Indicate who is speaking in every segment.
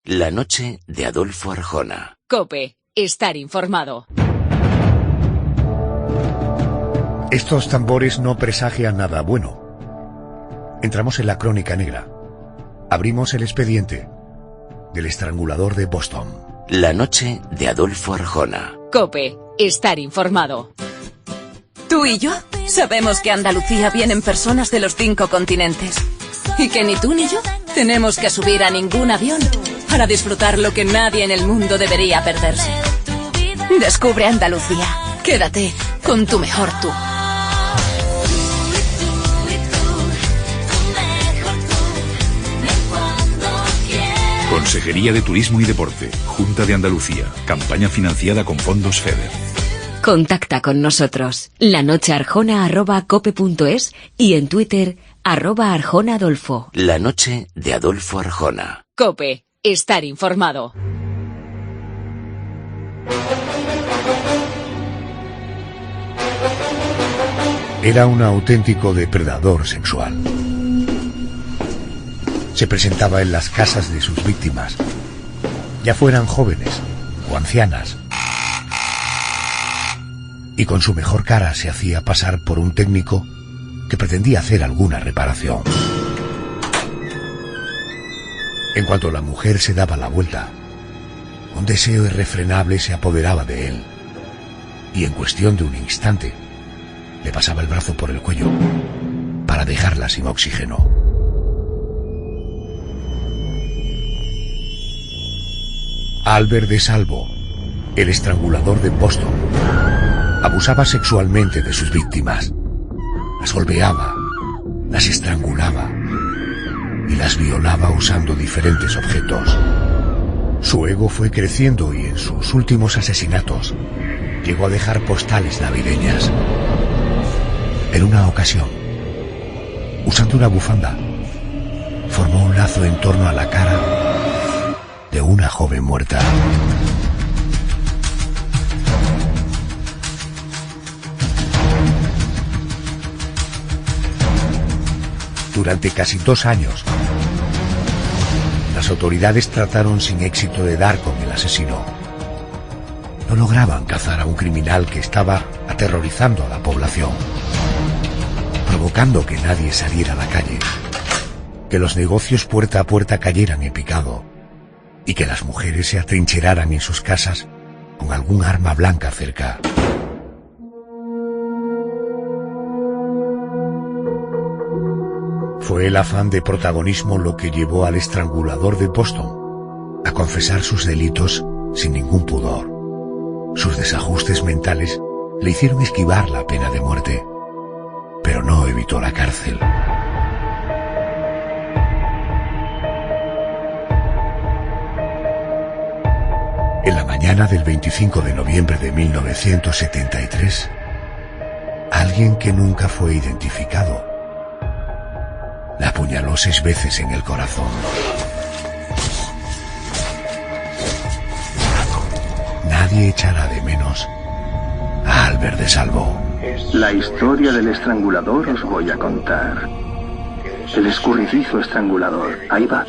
Speaker 1: La noche de Adolfo Arjona.
Speaker 2: COPE. Estar informado.
Speaker 3: Estos tambores no presagian nada bueno. Entramos en la crónica negra. Abrimos el expediente del estrangulador de Boston.
Speaker 1: La noche de Adolfo Arjona.
Speaker 2: COPE. Estar informado.
Speaker 4: Tú y yo sabemos que a Andalucía vienen personas de los 5 continentes. Y que ni tú ni yo tenemos que subir a ningún avión para disfrutar lo que nadie en el mundo debería perderse. Descubre Andalucía. Quédate con tu mejor tú.
Speaker 5: Consejería de Turismo y Deporte, Junta de Andalucía, campaña financiada con fondos FEDER.
Speaker 2: Contacta con nosotros. lanochearjona@cope.es y en Twitter @ArjonaAdolfo.
Speaker 1: La noche de Adolfo Arjona.
Speaker 2: COPE. Estar informado.
Speaker 3: Era un auténtico depredador sexual. Se presentaba en las casas de sus víctimas, ya fueran jóvenes o ancianas, y con su mejor cara se hacía pasar por un técnico que pretendía hacer alguna reparación. En cuanto la mujer se daba la vuelta, un deseo irrefrenable se apoderaba de él, y en cuestión de un instante le pasaba el brazo por el cuello para dejarla sin oxígeno. Albert de Salvo, el estrangulador de Boston, abusaba sexualmente de sus víctimas. Las golpeaba, las estrangulaba y las violaba usando diferentes objetos. Su ego fue creciendo y en sus últimos asesinatos llegó a dejar postales navideñas. En una ocasión, usando una bufanda, formó un lazo en torno a la cara de una joven muerta. Durante casi 2 años, las autoridades trataron sin éxito de dar con el asesino. No lograban cazar a un criminal que estaba aterrorizando a la población, provocando que nadie saliera a la calle, que los negocios puerta a puerta cayeran en picado y que las mujeres se atrincheraran en sus casas con algún arma blanca cerca. Fue el afán de protagonismo lo que llevó al estrangulador de Boston a confesar sus delitos sin ningún pudor. Sus desajustes mentales le hicieron esquivar la pena de muerte, pero no evitó la cárcel. En la mañana del 25 de noviembre de 1973, alguien que nunca fue identificado la apuñaló 6 veces en el corazón. Nadie echará de menos a Albert de Salvo.
Speaker 6: La historia del estrangulador os voy a contar. El escurridizo estrangulador. Ahí va.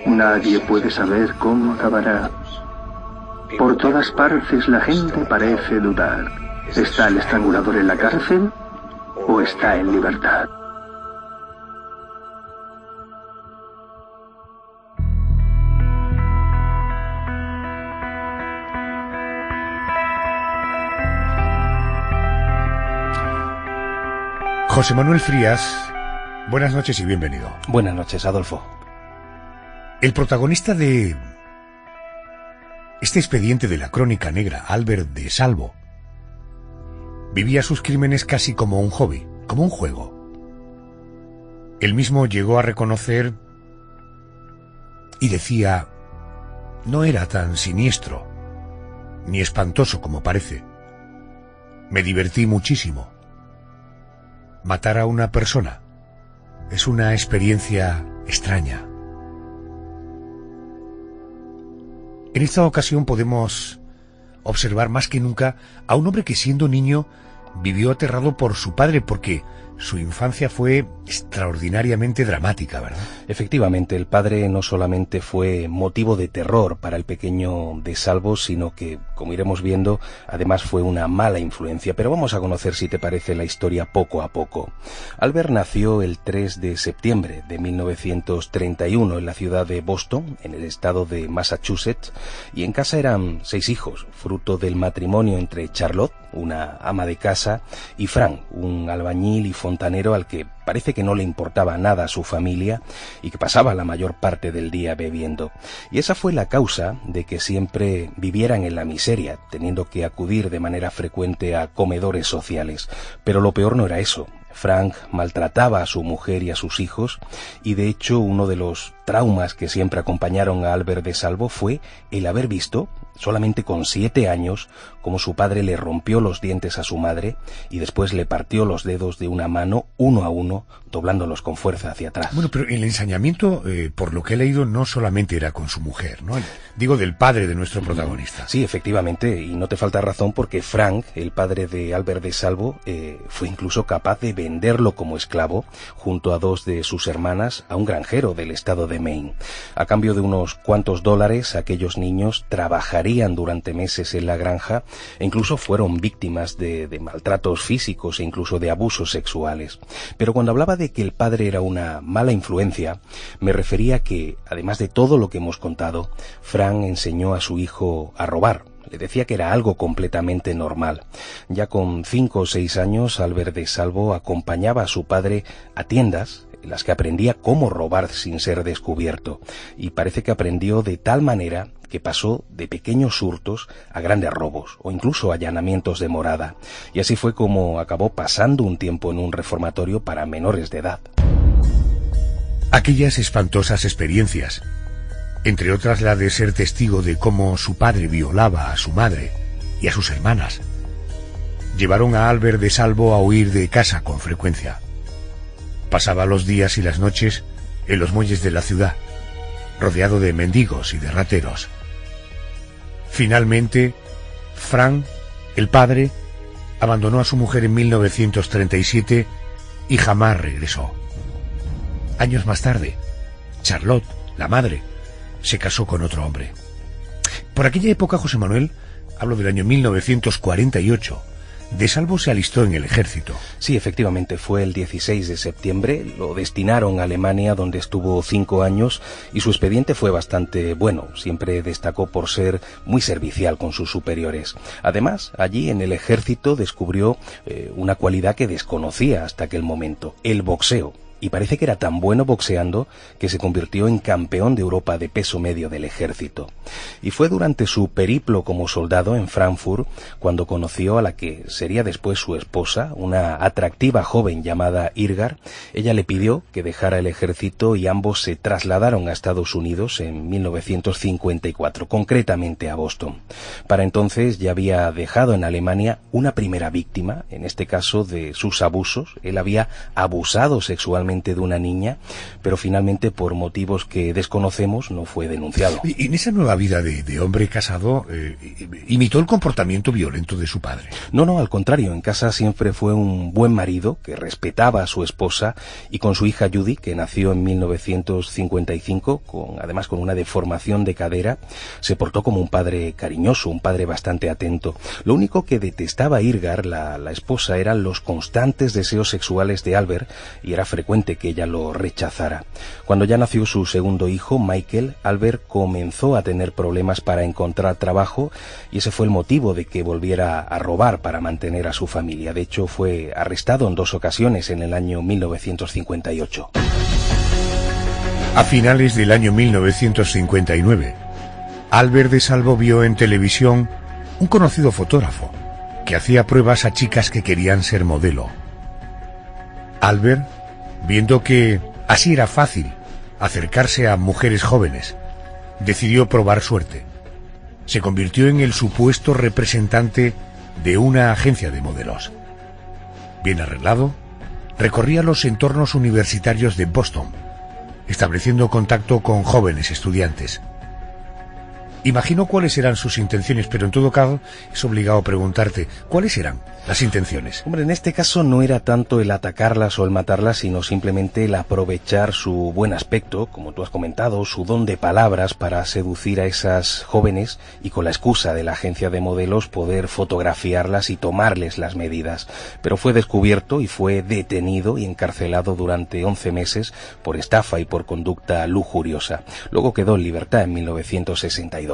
Speaker 6: Nadie puede saber cómo acabará. Por todas partes la gente parece dudar. ¿Está el estrangulador en la cárcel o está en libertad?
Speaker 3: José Manuel Frías, buenas noches y bienvenido.
Speaker 7: Buenas noches, Adolfo.
Speaker 3: El protagonista de este expediente de la crónica negra, Albert de Salvo, vivía sus crímenes casi como un hobby, como un juego. Él mismo llegó a reconocer y decía, no era tan siniestro ni espantoso como parece. Me divertí muchísimo. Matar a una persona es una experiencia extraña. En esta ocasión podemos observar más que nunca a un hombre que siendo niño vivió aterrado por su padre porque su infancia fue extraordinariamente dramática, ¿verdad?
Speaker 7: Efectivamente, el padre no solamente fue motivo de terror para el pequeño de Salvo, sino que, como iremos viendo, además fue una mala influencia. Pero vamos a conocer, si te parece, la historia poco a poco. Albert nació el 3 de septiembre de 1931 en la ciudad de Boston, en el estado de Massachusetts, y en casa eran 6 hijos, fruto del matrimonio entre Charlotte, una ama de casa, y Frank, un albañil y fontanero al que parece que no le importaba nada a su familia y que pasaba la mayor parte del día bebiendo. Y esa fue la causa de que siempre vivieran en la miseria, teniendo que acudir de manera frecuente a comedores sociales. Pero lo peor no era eso. Frank maltrataba a su mujer y a sus hijos, y de hecho uno de los traumas que siempre acompañaron a Albert de Salvo fue el haber visto, solamente con 7 años, cómo su padre le rompió los dientes a su madre y después le partió los dedos de una mano uno a uno, doblándolos con fuerza hacia atrás.
Speaker 3: Bueno, pero el ensañamiento, por lo que he leído, no solamente era con su mujer, ¿no? Digo, del padre de nuestro protagonista.
Speaker 7: Sí, efectivamente, y no te falta razón porque Frank, el padre de Albert de Salvo, fue incluso capaz de venderlo como esclavo, junto a 2 de sus hermanas, a un granjero del estado de Maine. A cambio de unos cuantos dólares, aquellos niños trabajarían durante meses en la granja e incluso fueron víctimas de maltratos físicos e incluso de abusos sexuales. Pero cuando hablaba de que el padre era una mala influencia, me refería a que, además de todo lo que hemos contado, Frank enseñó a su hijo a robar. Le decía que era algo completamente normal. Ya con 5 o 6 años, Albert de Salvo acompañaba a su padre a tiendas en las que aprendía cómo robar sin ser descubierto. Y parece que aprendió de tal manera que pasó de pequeños hurtos a grandes robos o incluso allanamientos de morada. Y así fue como acabó pasando un tiempo en un reformatorio para menores de edad.
Speaker 3: Aquellas espantosas experiencias, entre otras la de ser testigo de cómo su padre violaba a su madre y a sus hermanas, llevaron a Albert de Salvo a huir de casa con frecuencia. Pasaba los días y las noches en los muelles de la ciudad, rodeado de mendigos y de rateros. Finalmente, Frank, el padre, abandonó a su mujer en 1937 y jamás regresó. Años más tarde, Charlotte, la madre, se casó con otro hombre. Por aquella época, José Manuel, hablo del año 1948, de Salvo se alistó en el ejército.
Speaker 7: Sí, efectivamente, fue el 16 de septiembre, lo destinaron a Alemania, donde estuvo 5 años, y su expediente fue bastante bueno, siempre destacó por ser muy servicial con sus superiores. Además, allí en el ejército descubrió una cualidad que desconocía hasta aquel momento, el boxeo. Y parece que era tan bueno boxeando que se convirtió en campeón de Europa de peso medio del ejército. Y fue durante su periplo como soldado en Frankfurt cuando conoció a la que sería después su esposa, una atractiva joven llamada Irgar. Ella le pidió que dejara el ejército y ambos se trasladaron a Estados Unidos en 1954, concretamente a Boston. Para entonces ya había dejado en Alemania una primera víctima, en este caso de sus abusos. Él había abusado sexualmente de una niña, pero finalmente por motivos que desconocemos no fue denunciado.
Speaker 3: Y en esa nueva vida de hombre casado, ¿imitó el comportamiento violento de su padre?
Speaker 7: No, al contrario, en casa siempre fue un buen marido que respetaba a su esposa, y con su hija Judy, que nació en 1955, además con una deformación de cadera, se portó como un padre cariñoso, un padre bastante atento. Lo único que detestaba Irgar, la esposa, eran los constantes deseos sexuales de Albert, y era frecuente que ella lo rechazara. Cuando ya nació su segundo hijo, Michael, Albert comenzó a tener problemas para encontrar trabajo, y ese fue el motivo de que volviera a robar para mantener a su familia. De hecho, fue arrestado en 2 ocasiones en el año 1958.
Speaker 3: A finales del año 1959, Albert de Salvo vio en televisión un conocido fotógrafo que hacía pruebas a chicas que querían ser modelo. Albert, viendo que así era fácil acercarse a mujeres jóvenes, decidió probar suerte. Se convirtió en el supuesto representante de una agencia de modelos. Bien arreglado, recorría los entornos universitarios de Boston, estableciendo contacto con jóvenes estudiantes. Imagino cuáles eran sus intenciones, pero en todo caso es obligado preguntarte, ¿cuáles eran las intenciones?
Speaker 7: Hombre, en este caso no era tanto el atacarlas o el matarlas, sino simplemente el aprovechar su buen aspecto, como tú has comentado, su don de palabras para seducir a esas jóvenes y con la excusa de la agencia de modelos poder fotografiarlas y tomarles las medidas. Pero fue descubierto y fue detenido y encarcelado durante 11 meses por estafa y por conducta lujuriosa. Luego quedó en libertad en 1962.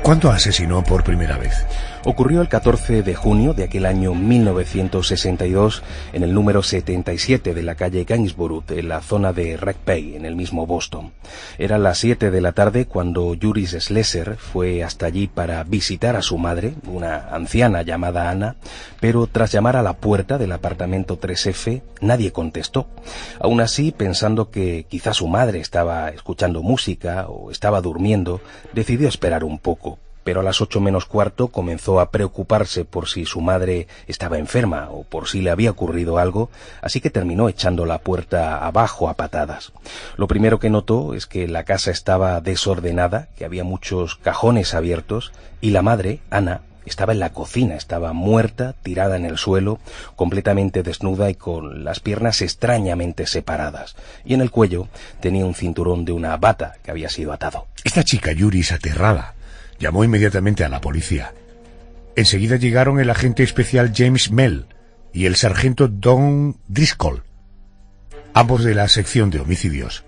Speaker 3: ¿Cuándo asesinó por primera vez?
Speaker 7: Ocurrió el 14 de junio de aquel año 1962 en el número 77 de la calle Gainsborough, en la zona de Wreck Bay, en el mismo Boston. Eran las 7 de la tarde cuando Juris Slesser fue hasta allí para visitar a su madre, una anciana llamada Ana, pero tras llamar a la puerta del apartamento 3F, nadie contestó. Aún así, pensando que quizá su madre estaba escuchando música o estaba durmiendo, decidió esperar un poco. Pero a las 8 menos cuarto comenzó a preocuparse por si su madre estaba enferma o por si le había ocurrido algo, así que terminó echando la puerta abajo a patadas. Lo primero que notó es que la casa estaba desordenada, que había muchos cajones abiertos, y la madre, Ana, estaba en la cocina, estaba muerta, tirada en el suelo, completamente desnuda y con las piernas extrañamente separadas. Y en el cuello tenía un cinturón de una bata que había sido atado.
Speaker 3: Esta chica, Juris, aterrada, llamó inmediatamente a la policía. Enseguida llegaron el agente especial James Mell y el sargento Don Driscoll, ambos de la sección de homicidios.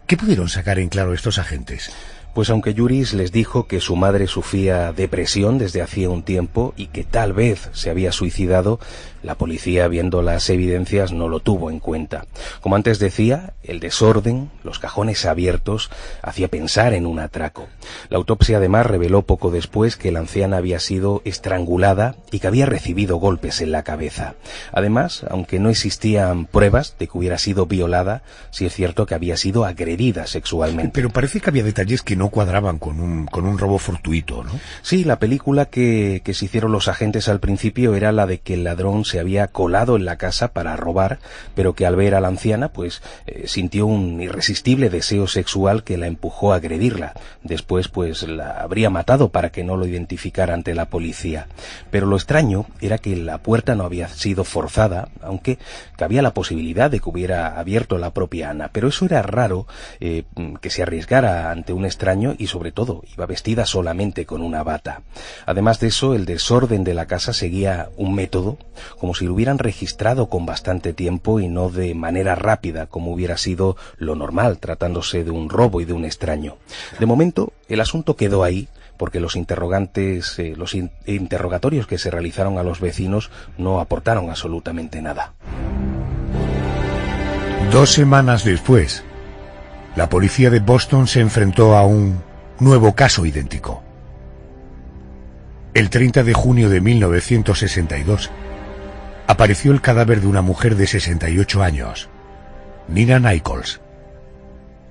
Speaker 3: ¿Qué pudieron sacar en claro estos agentes?
Speaker 7: Pues aunque Juris les dijo que su madre sufría depresión desde hacía un tiempo y que tal vez se había suicidado, la policía, viendo las evidencias, no lo tuvo en cuenta. Como antes decía, el desorden, los cajones abiertos, hacía pensar en un atraco. La autopsia además reveló poco después que la anciana había sido estrangulada y que había recibido golpes en la cabeza. Además, aunque no existían pruebas de que hubiera sido violada, sí es cierto que había sido agredida sexualmente.
Speaker 3: Pero parece que había detalles que no cuadraban con un robo fortuito, ¿no?
Speaker 7: Sí, la película que se hicieron los agentes al principio era la de que el ladrón se había colado en la casa para robar, pero que al ver a la anciana, pues sintió un irresistible deseo sexual que la empujó a agredirla. Después, pues la habría matado para que no lo identificara ante la policía. Pero lo extraño era que la puerta no había sido forzada, aunque cabía la posibilidad de que hubiera abierto la propia Ana. Pero eso era raro, que se arriesgara ante un extraño y sobre todo iba vestida solamente con una bata. Además de eso, el desorden de la casa seguía un método, como si lo hubieran registrado con bastante tiempo y no de manera rápida como hubiera sido lo normal tratándose de un robo y de un extraño. De momento el asunto quedó ahí porque los interrogatorios que se realizaron a los vecinos no aportaron absolutamente nada.
Speaker 3: 2 semanas después, la policía de Boston se enfrentó a un nuevo caso idéntico. El 30 de junio de 1962 apareció el cadáver de una mujer de 68 años, Nina Nichols.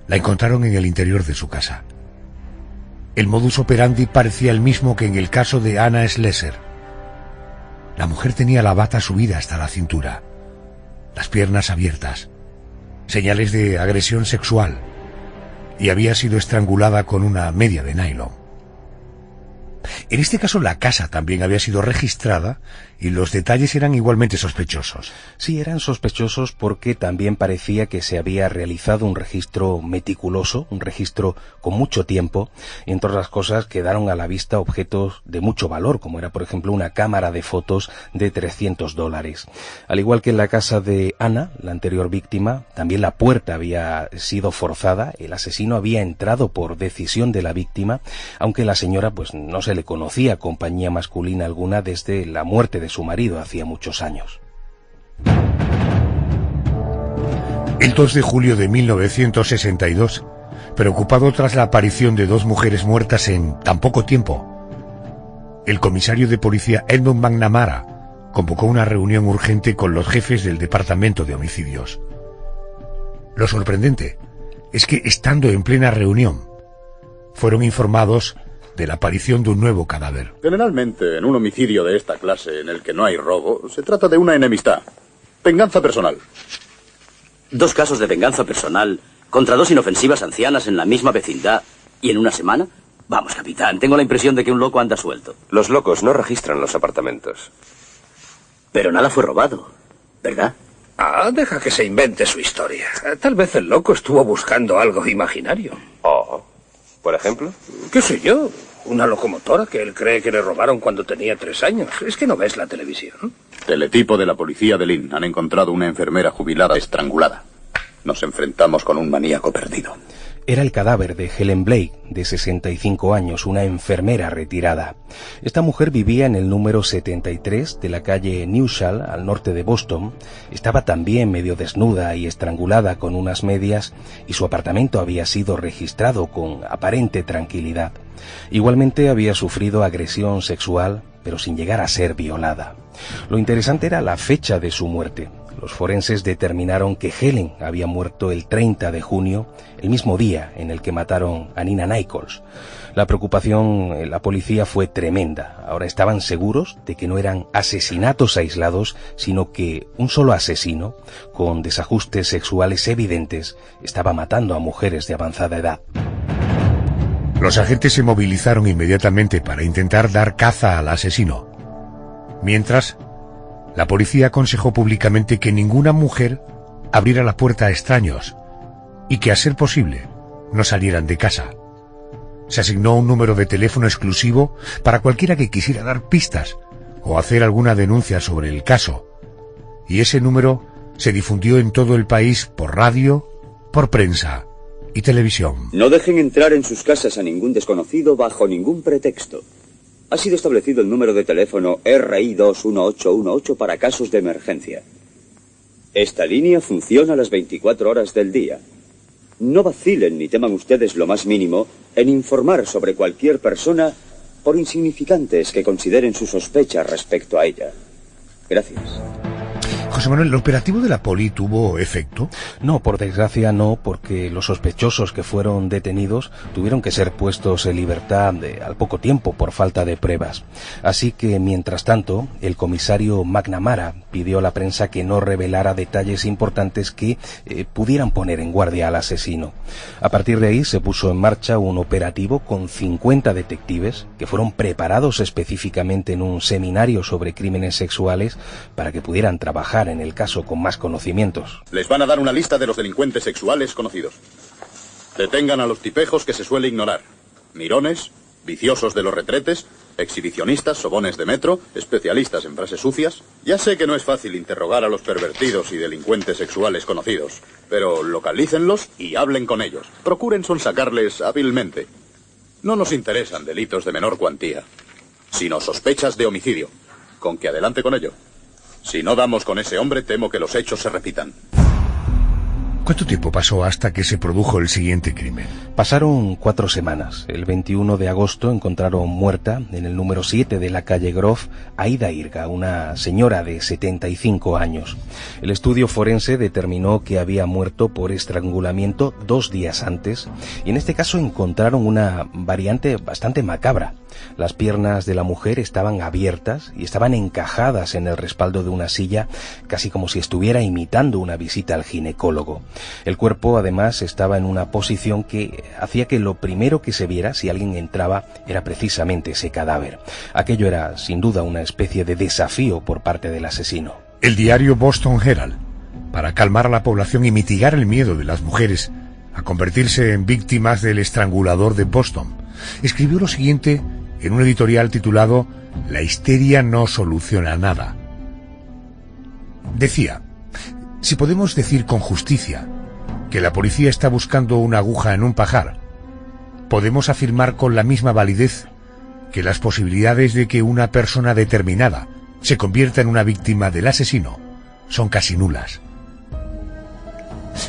Speaker 3: La encontraron en el interior de su casa. El modus operandi parecía el mismo que en el caso de Anna Slesser. La mujer tenía la bata subida hasta la cintura, las piernas abiertas, señales de agresión sexual, y había sido estrangulada con una media de nylon. En este caso la casa también había sido registrada y los detalles eran igualmente sospechosos.
Speaker 7: Sí, eran sospechosos porque también parecía que se había realizado un registro meticuloso, un registro con mucho tiempo, y entre otras cosas quedaron a la vista objetos de mucho valor, como era por ejemplo una cámara de fotos de $300. Al igual que en la casa de Ana, la anterior víctima, también la puerta había sido forzada, el asesino había entrado por decisión de la víctima, aunque la señora pues no se le conocía compañía masculina alguna desde la muerte de su marido hacía muchos años.
Speaker 3: El 2 de julio de 1962, preocupado tras la aparición de 2 mujeres muertas en tan poco tiempo, el comisario de policía Edmund McNamara convocó una reunión urgente con los jefes del departamento de homicidios. Lo sorprendente es que, estando en plena reunión, fueron informados de la aparición de un nuevo cadáver.
Speaker 8: Generalmente, en un homicidio de esta clase, en el que no hay robo, se trata de una enemistad. Venganza personal.
Speaker 9: 2 casos de venganza personal contra 2 inofensivas ancianas en la misma vecindad y en una semana. Vamos, capitán, tengo la impresión de que un loco anda suelto.
Speaker 10: Los locos no registran los apartamentos.
Speaker 9: Pero nada fue robado, ¿verdad?
Speaker 11: Ah, deja que se invente su historia. Tal vez el loco estuvo buscando algo imaginario.
Speaker 10: Oh, ¿por ejemplo?
Speaker 11: ¿Qué sé yo? Una locomotora que él cree que le robaron cuando tenía 3 años. ¿Es que no ves la televisión?
Speaker 8: Teletipo de la policía de Lynn. Han encontrado una enfermera jubilada estrangulada. Nos enfrentamos con un maníaco perdido.
Speaker 7: Era el cadáver de Helen Blake, de 65 años, una enfermera retirada. Esta mujer vivía en el número 73 de la calle Newshall, al norte de Boston. Estaba también medio desnuda y estrangulada con unas medias, y su apartamento había sido registrado con aparente tranquilidad. Igualmente había sufrido agresión sexual, pero sin llegar a ser violada. Lo interesante era la fecha de su muerte. Los forenses determinaron que Helen había muerto el 30 de junio, el mismo día en el que mataron a Nina Nichols. La preocupación en la policía fue tremenda. Ahora estaban seguros de que no eran asesinatos aislados, sino que un solo asesino, con desajustes sexuales evidentes, estaba matando a mujeres de avanzada edad.
Speaker 3: Los agentes se movilizaron inmediatamente para intentar dar caza al asesino. Mientras, la policía aconsejó públicamente que ninguna mujer abriera la puerta a extraños y que, a ser posible, no salieran de casa. Se asignó un número de teléfono exclusivo para cualquiera que quisiera dar pistas o hacer alguna denuncia sobre el caso, y ese número se difundió en todo el país por radio, por prensa y televisión.
Speaker 9: No dejen entrar en sus casas a ningún desconocido bajo ningún pretexto. Ha sido establecido el número de teléfono RI 21818 para casos de emergencia. Esta línea funciona las 24 horas del día. No vacilen ni teman ustedes lo más mínimo en informar sobre cualquier persona, por insignificantes que consideren sus sospechas respecto a ella. Gracias.
Speaker 3: José Manuel, ¿el operativo de la poli tuvo efecto?
Speaker 7: No, por desgracia no, porque los sospechosos que fueron detenidos tuvieron que ser puestos en libertad al poco tiempo por falta de pruebas. Así que, mientras tanto, el comisario McNamara pidió a la prensa que no revelara detalles importantes que pudieran poner en guardia al asesino. A partir de ahí se puso en marcha un operativo con 50 detectives que fueron preparados específicamente en un seminario sobre crímenes sexuales para que pudieran trabajar en el caso con más conocimientos.
Speaker 8: Les van a dar una lista de los delincuentes sexuales conocidos. Detengan a los tipejos que se suele ignorar. Mirones, viciosos de los retretes, exhibicionistas, sobones de metro, especialistas en frases sucias. Ya sé que no es fácil interrogar a los pervertidos y delincuentes sexuales conocidos, pero localícenlos y hablen con ellos. Procuren sonsacarles hábilmente. No nos interesan delitos de menor cuantía, sino sospechas de homicidio. Con que adelante con ello. Si no damos con ese hombre, temo que los hechos se repitan.
Speaker 3: ¿Cuánto tiempo pasó hasta que se produjo el siguiente crimen?
Speaker 7: Pasaron 4 semanas. El 21 de agosto encontraron muerta en el número 7 de la calle Grove a Ida Irga, una señora de 75 años. El estudio forense determinó que había muerto por estrangulamiento 2 días antes, y en este caso encontraron una variante bastante macabra. Las piernas de la mujer estaban abiertas y estaban encajadas en el respaldo de una silla, casi como si estuviera imitando una visita al ginecólogo. El cuerpo, además, estaba en una posición que hacía que lo primero que se viera si alguien entraba era precisamente ese cadáver. Aquello era, sin duda, una especie de desafío por parte del asesino.
Speaker 3: El diario Boston Herald, para calmar a la población y mitigar el miedo de las mujeres a convertirse en víctimas del estrangulador de Boston, escribió lo siguiente en un editorial titulado «La histeria no soluciona nada». Decía: si podemos decir con justicia que la policía está buscando una aguja en un pajar, podemos afirmar con la misma validez que las posibilidades de que una persona determinada se convierta en una víctima del asesino son casi nulas.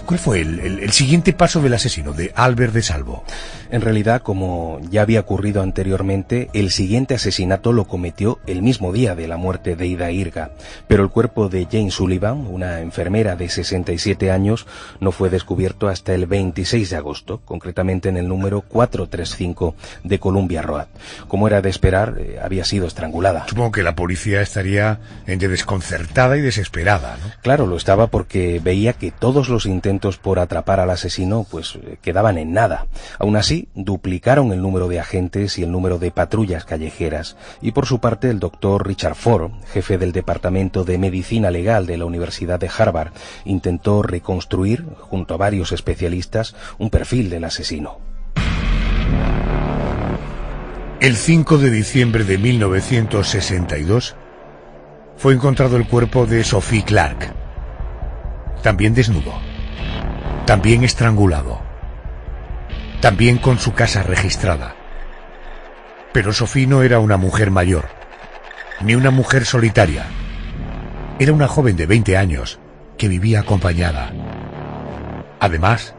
Speaker 3: ¿Cuál fue el siguiente paso del asesino, de Albert de Salvo?
Speaker 7: En realidad, como ya había ocurrido anteriormente, el siguiente asesinato lo cometió el mismo día de la muerte de Ida Irga, pero el cuerpo de Jane Sullivan, una enfermera de 67 años, no fue descubierto hasta el 26 de agosto, concretamente en el número 435 de Columbia Road. Como era de esperar, había sido estrangulada.
Speaker 3: Supongo que la policía estaría entre desconcertada y desesperada, ¿no?
Speaker 7: Claro, lo estaba, porque veía que todos los indicios intentos por atrapar al asesino pues quedaban en nada. Aún así, duplicaron el número de agentes y el número de patrullas callejeras. Y por su parte, el doctor Richard Ford, jefe del Departamento de Medicina Legal de la Universidad de Harvard, intentó reconstruir, junto a varios especialistas, un perfil del asesino.
Speaker 3: El 5 de diciembre de 1962 fue encontrado el cuerpo de Sophie Clark, también desnudo, también estrangulado, también con su casa registrada. Pero Sophie no era una mujer mayor, ni una mujer solitaria. Era una joven de 20 años que vivía acompañada. Además,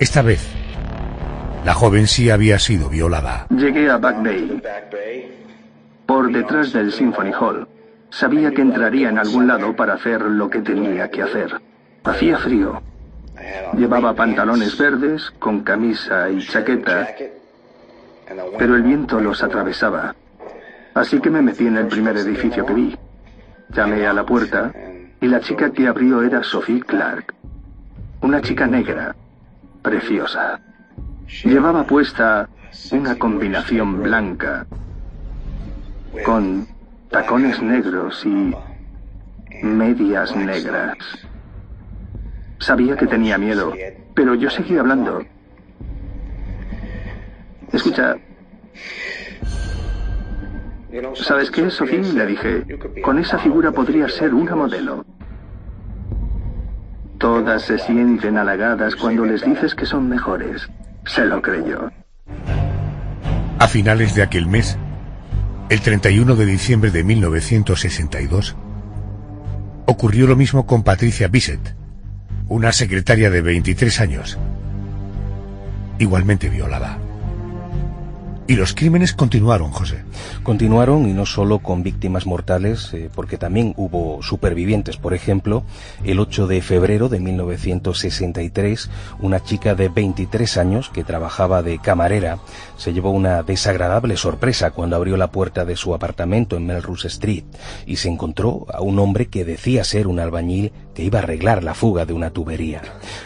Speaker 3: esta vez, la joven sí había sido violada.
Speaker 6: Llegué a Back Bay, por detrás del Symphony Hall. Sabía que entraría en algún lado para hacer lo que tenía que hacer. Hacía frío. Llevaba pantalones verdes con camisa y chaqueta, pero el viento los atravesaba. Así que me metí en el primer edificio que vi. Llamé a la puerta y la chica que abrió era Sophie Clark. Una chica negra, preciosa. Llevaba puesta una combinación blanca con tacones negros y medias negras. Sabía que tenía miedo, pero yo seguía hablando. Escucha, ¿sabes qué, Sophie? Le dije, con esa figura podría ser una modelo. Todas se sienten halagadas cuando les dices que son mejores. Se lo creyó.
Speaker 3: A finales de aquel mes, el 31 de diciembre de 1962, ocurrió lo mismo con Patricia Bissett, una secretaria de 23 años, igualmente violada. Y los crímenes continuaron, José.
Speaker 7: Continuaron, y no solo con víctimas mortales, porque también hubo supervivientes. Por ejemplo, el 8 de febrero de 1963, una chica de 23 años que trabajaba de camarera se llevó una desagradable sorpresa cuando abrió la puerta de su apartamento en Melrose Street y se encontró a un hombre que decía ser un albañil que iba a arreglar la fuga de una tubería.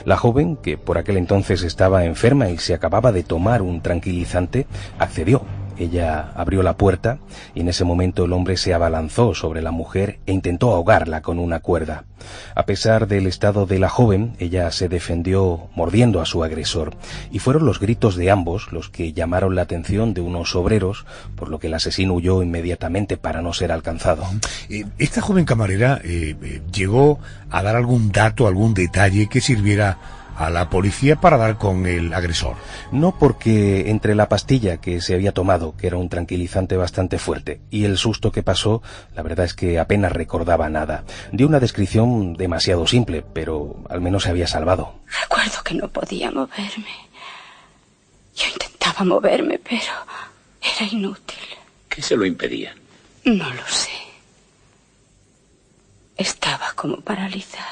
Speaker 7: La joven, que por aquel entonces estaba enferma y se acababa de tomar un tranquilizante, accedió. Ella abrió la puerta y en ese momento el hombre se abalanzó sobre la mujer e intentó ahogarla con una cuerda. A pesar del estado de la joven, ella se defendió mordiendo a su agresor y fueron los gritos de ambos los que llamaron la atención de unos obreros, por lo que el asesino huyó inmediatamente para no ser alcanzado.
Speaker 3: Esta joven camarera llegó a dar algún dato, algún detalle que sirviera a la policía para dar con el agresor.
Speaker 7: No, porque entre la pastilla que se había tomado, que era un tranquilizante bastante fuerte, y el susto que pasó, la verdad es que apenas recordaba nada. Dio una descripción demasiado simple, pero al menos se había salvado.
Speaker 12: Recuerdo que no podía moverme. Yo intentaba moverme, pero era inútil.
Speaker 11: ¿Qué se lo impedía?
Speaker 12: No lo sé. Estaba como paralizada.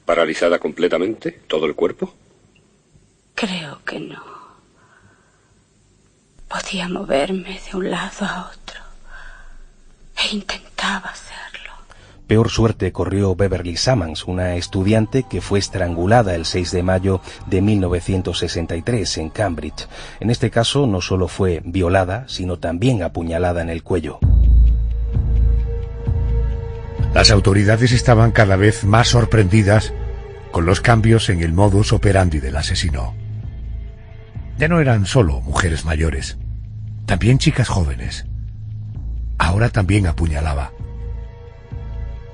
Speaker 10: ¿Paralizada completamente? ¿Todo el cuerpo?
Speaker 12: Creo que no. Podía moverme de un lado a otro. E intentaba hacerlo.
Speaker 7: Peor suerte corrió Beverly Sammons, una estudiante que fue estrangulada el 6 de mayo de 1963 en Cambridge. En este caso no solo fue violada, sino también apuñalada en el cuello.
Speaker 3: Las autoridades estaban cada vez más sorprendidas con los cambios en el modus operandi del asesino. Ya no eran solo mujeres mayores, también chicas jóvenes. Ahora también apuñalaba.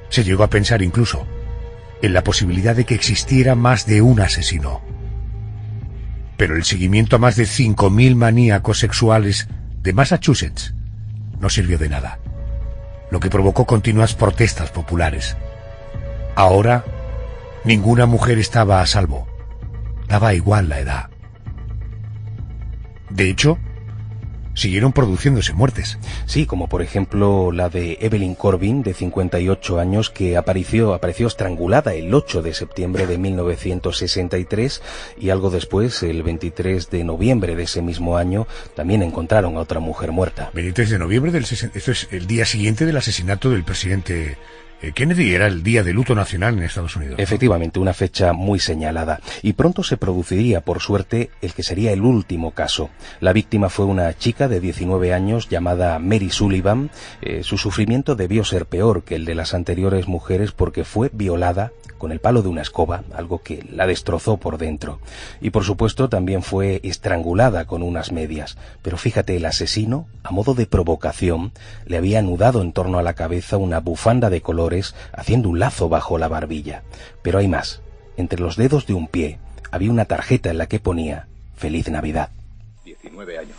Speaker 3: Se llegó a pensar incluso en la posibilidad de que existiera más de un asesino. Pero el seguimiento a más de 5.000 maníacos sexuales de Massachusetts no sirvió de nada, lo que provocó continuas protestas populares. Ahora, ninguna mujer estaba a salvo. Daba igual la edad. De hecho, siguieron produciéndose muertes.
Speaker 7: Sí, como por ejemplo la de Evelyn Corbin, de 58 años, que apareció estrangulada el 8 de septiembre de 1963 y algo después, el 23 de noviembre de ese mismo año, también encontraron a otra mujer muerta.
Speaker 3: 23 de noviembre esto es el día siguiente del asesinato del presidente Kennedy, era el día de luto nacional en Estados Unidos.
Speaker 7: Efectivamente, una fecha muy señalada. Y pronto se produciría, por suerte, el que sería el último caso. La víctima fue una chica de 19 años llamada Mary Sullivan. Su sufrimiento debió ser peor que el de las anteriores mujeres porque fue violada con el palo de una escoba, algo que la destrozó por dentro. Y por supuesto también fue estrangulada con unas medias. Pero fíjate, el asesino, a modo de provocación, le había anudado en torno a la cabeza una bufanda de colores, haciendo un lazo bajo la barbilla. Pero hay más. Entre los dedos de un pie había una tarjeta en la que ponía «Feliz Navidad».
Speaker 8: 19 años.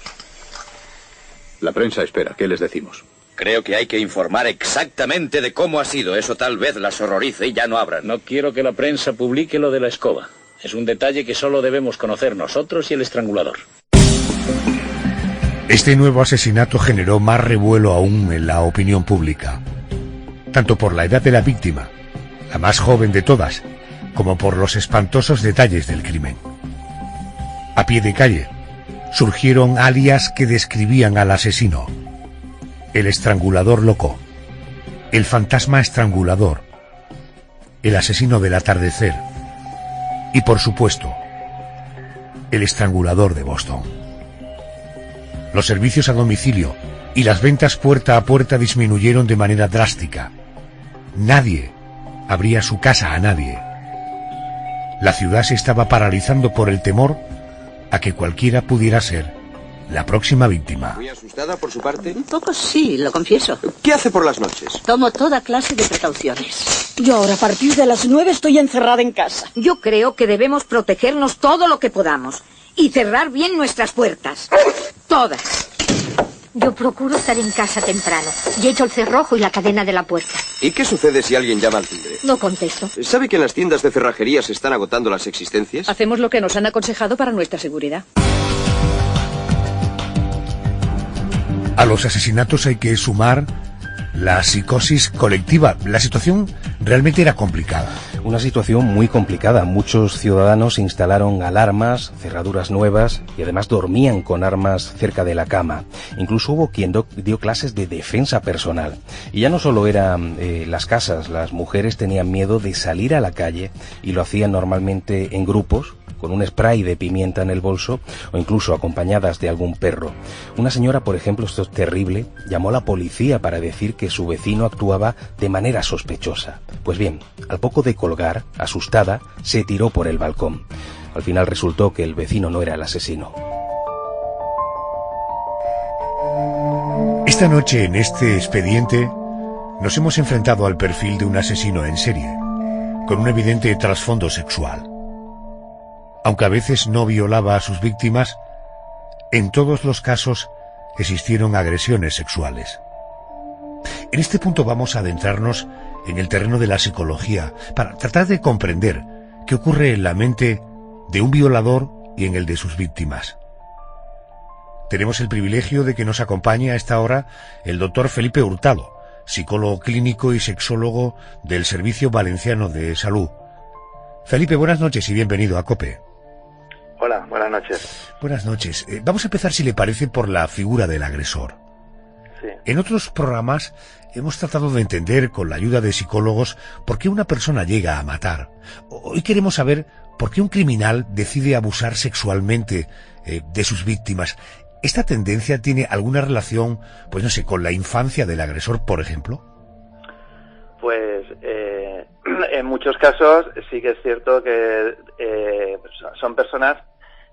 Speaker 8: La prensa espera. ¿Qué les decimos?
Speaker 13: Creo que hay que informar exactamente de cómo ha sido. Eso tal vez las horrorice y ya no abran.
Speaker 14: No quiero que la prensa publique lo de la escoba. Es un detalle que solo debemos conocer nosotros y el estrangulador.
Speaker 3: Este nuevo asesinato generó más revuelo aún en la opinión pública, tanto por la edad de la víctima, la más joven de todas, como por los espantosos detalles del crimen. A pie de calle, surgieron alias que describían al asesino: el estrangulador loco, el fantasma estrangulador, el asesino del atardecer y, por supuesto, el estrangulador de Boston. Los servicios a domicilio y las ventas puerta a puerta disminuyeron de manera drástica. Nadie abría su casa a nadie. La ciudad se estaba paralizando por el temor a que cualquiera pudiera ser la próxima víctima.
Speaker 15: ¿Muy asustada por su parte?
Speaker 16: Un poco sí, lo confieso.
Speaker 15: ¿Qué hace por las noches?
Speaker 16: Tomo toda clase de precauciones.
Speaker 17: Yo ahora, a partir de las 9, estoy encerrada en casa.
Speaker 18: Yo creo que debemos protegernos todo lo que podamos y cerrar bien nuestras puertas. Todas.
Speaker 19: Yo procuro estar en casa temprano y echo el cerrojo y la cadena de la puerta.
Speaker 15: ¿Y qué sucede si alguien llama al timbre?
Speaker 19: No contesto.
Speaker 15: ¿Sabe que en las tiendas de cerrajería se están agotando las existencias?
Speaker 20: Hacemos lo que nos han aconsejado para nuestra seguridad.
Speaker 3: A los asesinatos hay que sumar la psicosis colectiva. La situación realmente era complicada.
Speaker 7: Una situación muy complicada. Muchos ciudadanos instalaron alarmas, cerraduras nuevas y además dormían con armas cerca de la cama. Incluso hubo quien dio clases de defensa personal. Y ya no solo eran las casas, las mujeres tenían miedo de salir a la calle y lo hacían normalmente en grupos, con un spray de pimienta en el bolso o incluso acompañadas de algún perro. Una señora, por ejemplo, esto es terrible, llamó a la policía para decir que su vecino actuaba de manera sospechosa. Pues bien, al poco de colgar, asustada, se tiró por el balcón. Al final resultó que el vecino no era el asesino.
Speaker 3: Esta noche, en este expediente, nos hemos enfrentado al perfil de un asesino en serie, con un evidente trasfondo sexual. Aunque a veces no violaba a sus víctimas, en todos los casos existieron agresiones sexuales. En este punto vamos a adentrarnos en el terreno de la psicología para tratar de comprender qué ocurre en la mente de un violador y en el de sus víctimas. Tenemos el privilegio de que nos acompañe a esta hora el doctor Felipe Hurtado, psicólogo clínico y sexólogo del Servicio Valenciano de Salud. Felipe, buenas noches y bienvenido a COPE.
Speaker 21: Hola, buenas noches.
Speaker 3: Buenas noches. Vamos a empezar, si le parece, por la figura del agresor.
Speaker 21: Sí.
Speaker 3: En otros programas hemos tratado de entender, con la ayuda de psicólogos, por qué una persona llega a matar. Hoy queremos saber por qué un criminal decide abusar sexualmente de sus víctimas. ¿Esta tendencia tiene alguna relación, pues no sé, con la infancia del agresor, por ejemplo?
Speaker 21: Pues en muchos casos sí que es cierto que son personas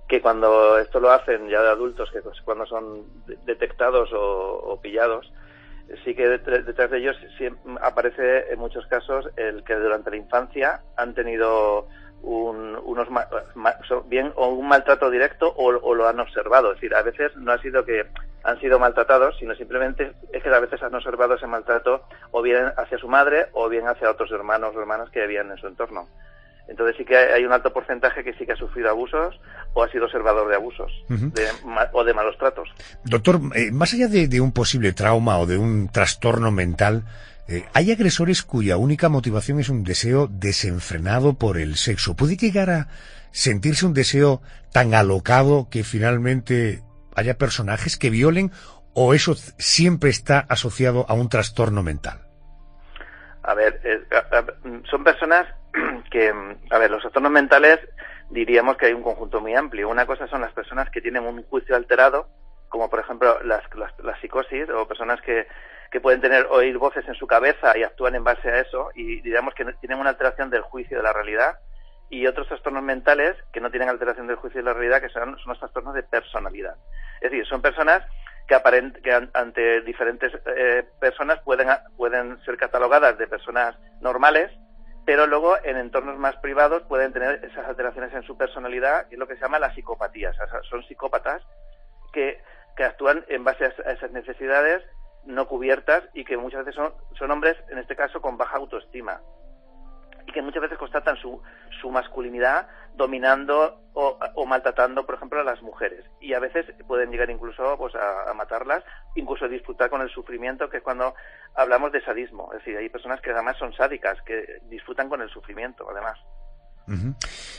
Speaker 21: que cuando esto lo hacen ya de adultos, que cuando son detectados o pillados, sí que detrás de ellos aparece en muchos casos el que durante la infancia han tenido bien o un maltrato directo o lo han observado. Es decir, a veces no ha sido que han sido maltratados, sino simplemente es que a veces han observado ese maltrato o bien hacia su madre o bien hacia otros hermanos o hermanas que habían en su entorno. Entonces sí que hay un alto porcentaje que sí que ha sufrido abusos o ha sido observador de abusos o de malos tratos.
Speaker 3: Doctor, más allá de un posible trauma o de un trastorno mental, hay agresores cuya única motivación es un deseo desenfrenado por el sexo. ¿Puede llegar a sentirse un deseo tan alocado que finalmente haya personajes que violen, o eso siempre está asociado a un trastorno mental?
Speaker 21: A ver, son personas que, a ver, los trastornos mentales diríamos que hay un conjunto muy amplio. Una cosa son las personas que tienen un juicio alterado, como por ejemplo la psicosis, o personas que pueden oír voces en su cabeza y actúan en base a eso, y diríamos que tienen una alteración del juicio de la realidad. Y otros trastornos mentales que no tienen alteración del juicio de la realidad, que son los trastornos de personalidad. Es decir, son personas que ante diferentes personas pueden ser catalogadas de personas normales, pero luego en entornos más privados pueden tener esas alteraciones en su personalidad, que es lo que se llama la psicopatía. O sea, son psicópatas que actúan en base a esas necesidades no cubiertas, y que muchas veces son hombres, en este caso, con baja autoestima, y que muchas veces constatan su masculinidad dominando o maltratando, por ejemplo, a las mujeres. Y a veces pueden llegar incluso pues a matarlas, incluso disfrutar con el sufrimiento, que es cuando hablamos de sadismo. Es decir, hay personas que además son sádicas, que disfrutan con el sufrimiento, además.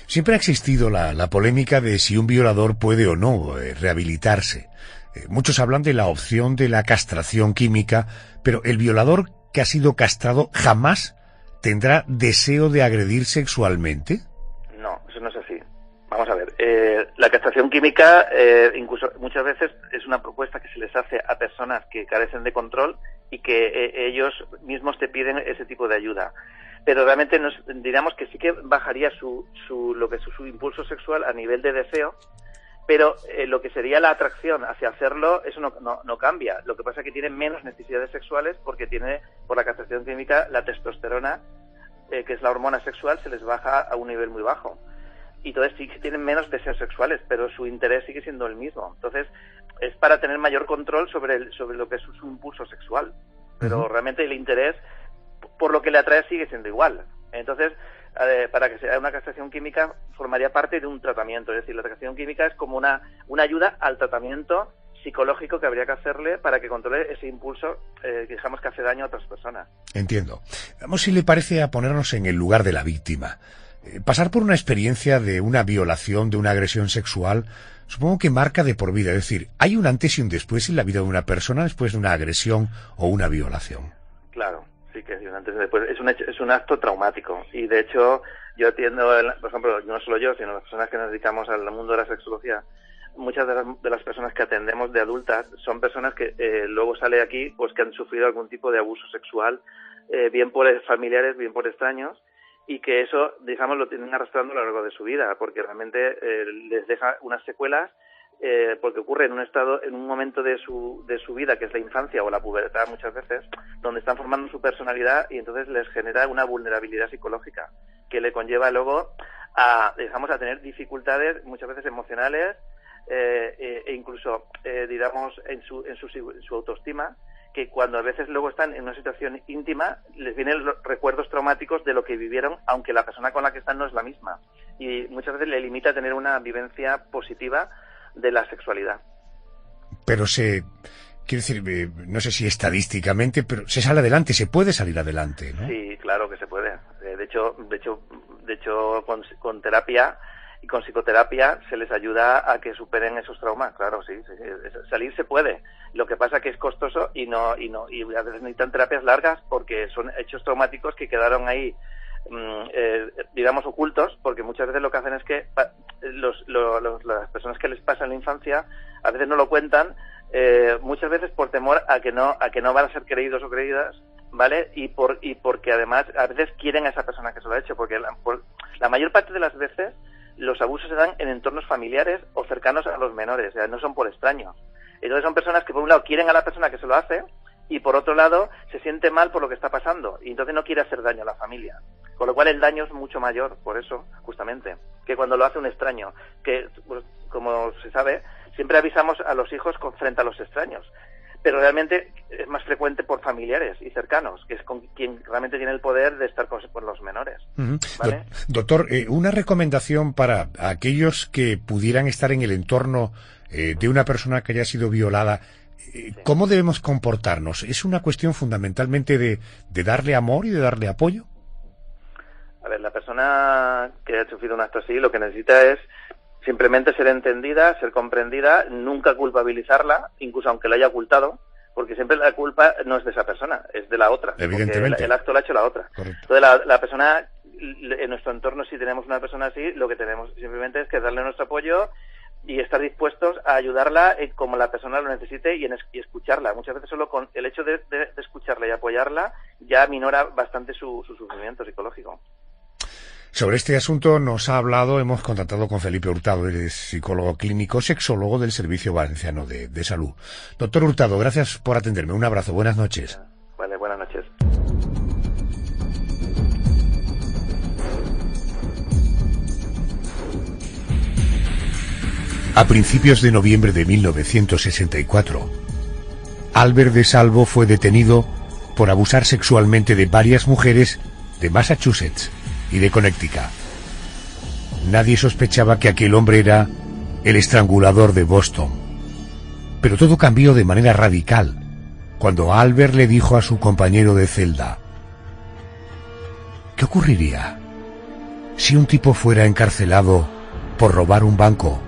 Speaker 3: Siempre ha existido la polémica de si un violador puede o no rehabilitarse. Muchos hablan de la opción de la castración química, pero el violador que ha sido castrado jamás ¿tendrá deseo de agredir sexualmente?
Speaker 21: No, eso no es así. Vamos a ver, la castración química incluso muchas veces es una propuesta que se les hace a personas que carecen de control y que ellos mismos te piden ese tipo de ayuda. Pero realmente diríamos que sí que bajaría su impulso sexual a nivel de deseo, pero lo que sería la atracción hacia hacerlo, eso no cambia. Lo que pasa es que tiene menos necesidades sexuales porque tiene, por la castración química, la testosterona, que es la hormona sexual, se les baja a un nivel muy bajo. Y entonces sí que tienen menos deseos sexuales, pero su interés sigue siendo el mismo. Entonces es para tener mayor control sobre lo que es su impulso sexual. Pero realmente el interés, por lo que le atrae, sigue siendo igual. Entonces, para que sea una castración química, formaría parte de un tratamiento. Es decir, la castración química es como una ayuda al tratamiento psicológico que habría que hacerle para que controle ese impulso que dejamos que hace daño a otras personas.
Speaker 3: Entiendo. Vamos, si le parece, a ponernos en el lugar de la víctima. Pasar por una experiencia de una violación, de una agresión sexual, supongo que marca de por vida. Es decir, ¿hay un antes y un después en la vida de una persona después de una agresión o una violación?
Speaker 21: Claro. Sí, que un antes y después. Es un acto traumático, y de hecho yo atiendo, por ejemplo, no solo yo, sino las personas que nos dedicamos al mundo de la sexología, muchas de las personas que atendemos de adultas son personas que luego sale aquí pues que han sufrido algún tipo de abuso sexual, bien por familiares, bien por extraños, y que eso, digamos, lo tienen arrastrando a lo largo de su vida, porque realmente les deja unas secuelas, porque ocurre en un momento de su vida, que es la infancia o la pubertad muchas veces, donde están formando su personalidad, y entonces les genera una vulnerabilidad psicológica que le conlleva luego a tener dificultades muchas veces emocionales, e incluso digamos en su autoestima, que cuando a veces luego están en una situación íntima les vienen los recuerdos traumáticos de lo que vivieron, aunque la persona con la que están no es la misma, y muchas veces le limita a tener una vivencia positiva de la sexualidad.
Speaker 3: Pero quiero decir, no sé si estadísticamente, pero se sale adelante, se puede salir adelante, ¿no? Sí,
Speaker 21: claro que se puede. De hecho con terapia y con psicoterapia se les ayuda a que superen esos traumas. Claro, sí, salir se puede. Lo que pasa que es costoso y a veces necesitan terapias largas porque son hechos traumáticos que quedaron ahí, digamos, ocultos, porque muchas veces lo que hacen es que las personas que les pasa en la infancia a veces no lo cuentan, muchas veces por temor a que no van a ser creídos o creídas, ¿vale? Y porque además a veces quieren a esa persona que se lo ha hecho, porque la mayor parte de las veces los abusos se dan en entornos familiares o cercanos a los menores, o sea, no son por extraños. Entonces son personas que por un lado quieren a la persona que se lo hace, y por otro lado se siente mal por lo que está pasando, y entonces no quiere hacer daño a la familia, con lo cual el daño es mucho mayor, por eso, justamente, que cuando lo hace un extraño, que, pues, como se sabe, siempre avisamos a los hijos frente a los extraños, pero realmente es más frecuente por familiares y cercanos, que es con quien realmente tiene el poder de estar con los menores. ¿Vale?
Speaker 3: Doctor, una recomendación para aquellos que pudieran estar en el entorno de una persona que haya sido violada. ¿Cómo debemos comportarnos? ¿Es una cuestión fundamentalmente de darle amor y de darle apoyo?
Speaker 21: A ver, la persona que ha sufrido un acto así lo que necesita es simplemente ser entendida, ser comprendida, nunca culpabilizarla, incluso aunque la haya ocultado, porque siempre la culpa no es de esa persona, es de la otra.
Speaker 3: Evidentemente.
Speaker 21: El acto lo ha hecho la otra.
Speaker 3: Correcto.
Speaker 21: Entonces la persona, en nuestro entorno, si tenemos una persona así, lo que tenemos simplemente es que darle nuestro apoyo y estar dispuestos a ayudarla como la persona lo necesite y escucharla. Muchas veces solo con el hecho de escucharla y apoyarla ya minora bastante su sufrimiento psicológico.
Speaker 3: Sobre este asunto nos ha hablado, hemos contactado con Felipe Hurtado, él es psicólogo clínico, sexólogo del Servicio Valenciano de Salud. Doctor Hurtado, gracias por atenderme. Un abrazo, buenas noches.
Speaker 21: Vale, buenas noches.
Speaker 3: A principios de noviembre de 1964, Albert de Salvo fue detenido por abusar sexualmente de varias mujeres de Massachusetts y de Connecticut. Nadie sospechaba que aquel hombre era el estrangulador de Boston. Pero todo cambió de manera radical cuando Albert le dijo a su compañero de celda: ¿qué ocurriría si un tipo fuera encarcelado por robar un banco,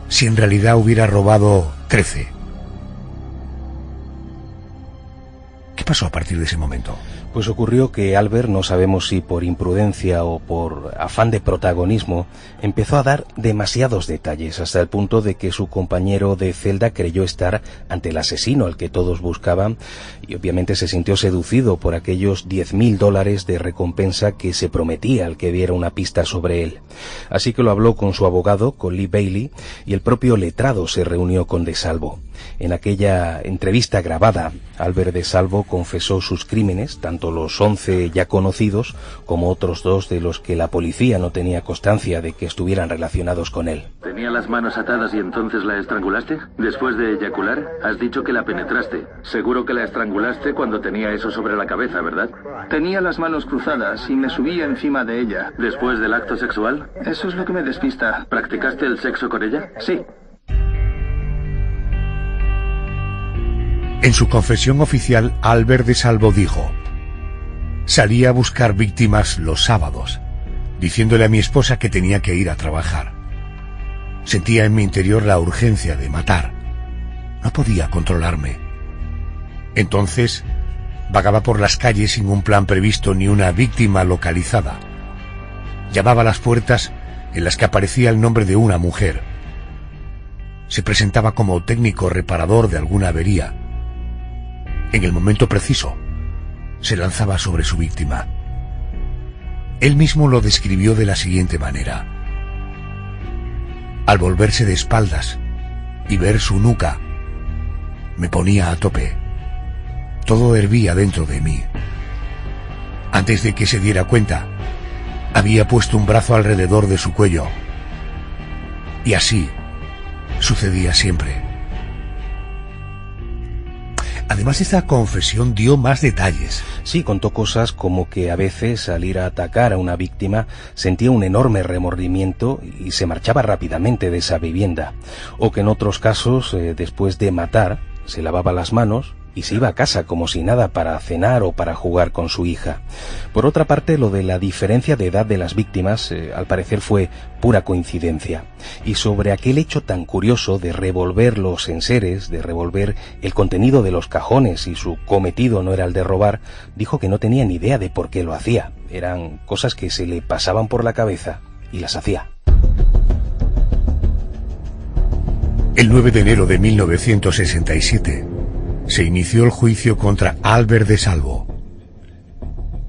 Speaker 3: si en realidad hubiera robado 13? ¿Qué pasó a partir de ese momento?
Speaker 7: Pues ocurrió que Albert, no sabemos si por imprudencia o por afán de protagonismo, empezó a dar demasiados detalles, hasta el punto de que su compañero de celda creyó estar ante el asesino al que todos buscaban, y obviamente se sintió seducido por aquellos $10.000 de recompensa que se prometía al que diera una pista sobre él. Así que lo habló con su abogado, con Lee Bailey, y el propio letrado se reunió con De Salvo. En aquella entrevista grabada, Albert De Salvo confesó sus crímenes, tanto los 11 ya conocidos, como otros 2 de los que la policía no tenía constancia de que estuvieran relacionados con él.
Speaker 4: ¿Tenía las manos atadas y entonces la estrangulaste? Después de eyacular, has dicho que la penetraste. Seguro que la estrangulaste cuando tenía eso sobre la cabeza, ¿verdad?
Speaker 6: Tenía las manos cruzadas y me subía encima de ella.
Speaker 4: ¿Después del acto sexual?
Speaker 6: Eso es lo que me despista.
Speaker 4: ¿Practicaste el sexo con ella?
Speaker 6: Sí.
Speaker 3: En su confesión oficial, Albert De Salvo dijo: salía a buscar víctimas los sábados, diciéndole a mi esposa que tenía que ir a trabajar. Sentía en mi interior la urgencia de matar. No podía controlarme. Entonces, vagaba por las calles sin un plan previsto ni una víctima localizada. Llamaba a las puertas en las que aparecía el nombre de una mujer. Se presentaba como técnico reparador de alguna avería. En el momento preciso, se lanzaba sobre su víctima. Él mismo lo describió de la siguiente manera: al volverse de espaldas y ver su nuca, me ponía a tope. Todo hervía dentro de mí. Antes de que se diera cuenta, había puesto un brazo alrededor de su cuello. Y así sucedía siempre. Además, esta confesión dio más detalles.
Speaker 7: Sí, contó cosas como que a veces, al ir a atacar a una víctima, sentía un enorme remordimiento y se marchaba rápidamente de esa vivienda. O que en otros casos, después de matar, se lavaba las manos y se iba a casa como si nada para cenar o para jugar con su hija. Por otra parte, lo de la diferencia de edad de las víctimas, al parecer fue pura coincidencia. Y sobre aquel hecho tan curioso de revolver los enseres, de revolver el contenido de los cajones y su cometido no era el de robar, dijo que no tenía ni idea de por qué lo hacía. Eran cosas que se le pasaban por la cabeza y las hacía.
Speaker 3: El 9 de enero de 1967 se inició el juicio contra Albert De Salvo.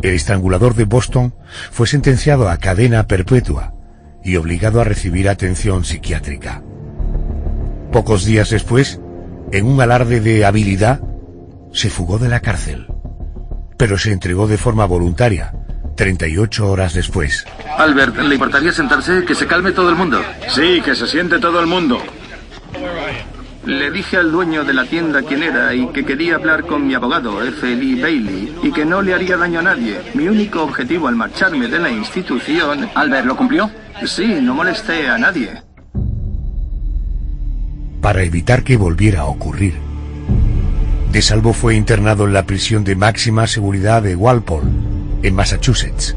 Speaker 3: El estrangulador de Boston fue sentenciado a cadena perpetua y obligado a recibir atención psiquiátrica. Pocos días después, en un alarde de habilidad, se fugó de la cárcel, pero se entregó de forma voluntaria 38 horas después.
Speaker 4: Albert, ¿le importaría sentarse? Que se calme todo el mundo.
Speaker 6: Sí, que se siente todo el mundo. Le dije al dueño de la tienda quién era y que quería hablar con mi abogado, F. Lee Bailey, y que no le haría daño a nadie. Mi único objetivo al marcharme de la institución...
Speaker 22: ¿Albert lo cumplió?
Speaker 6: Sí, no molesté a nadie.
Speaker 3: Para evitar que volviera a ocurrir, De Salvo fue internado en la prisión de máxima seguridad de Walpole, en Massachusetts.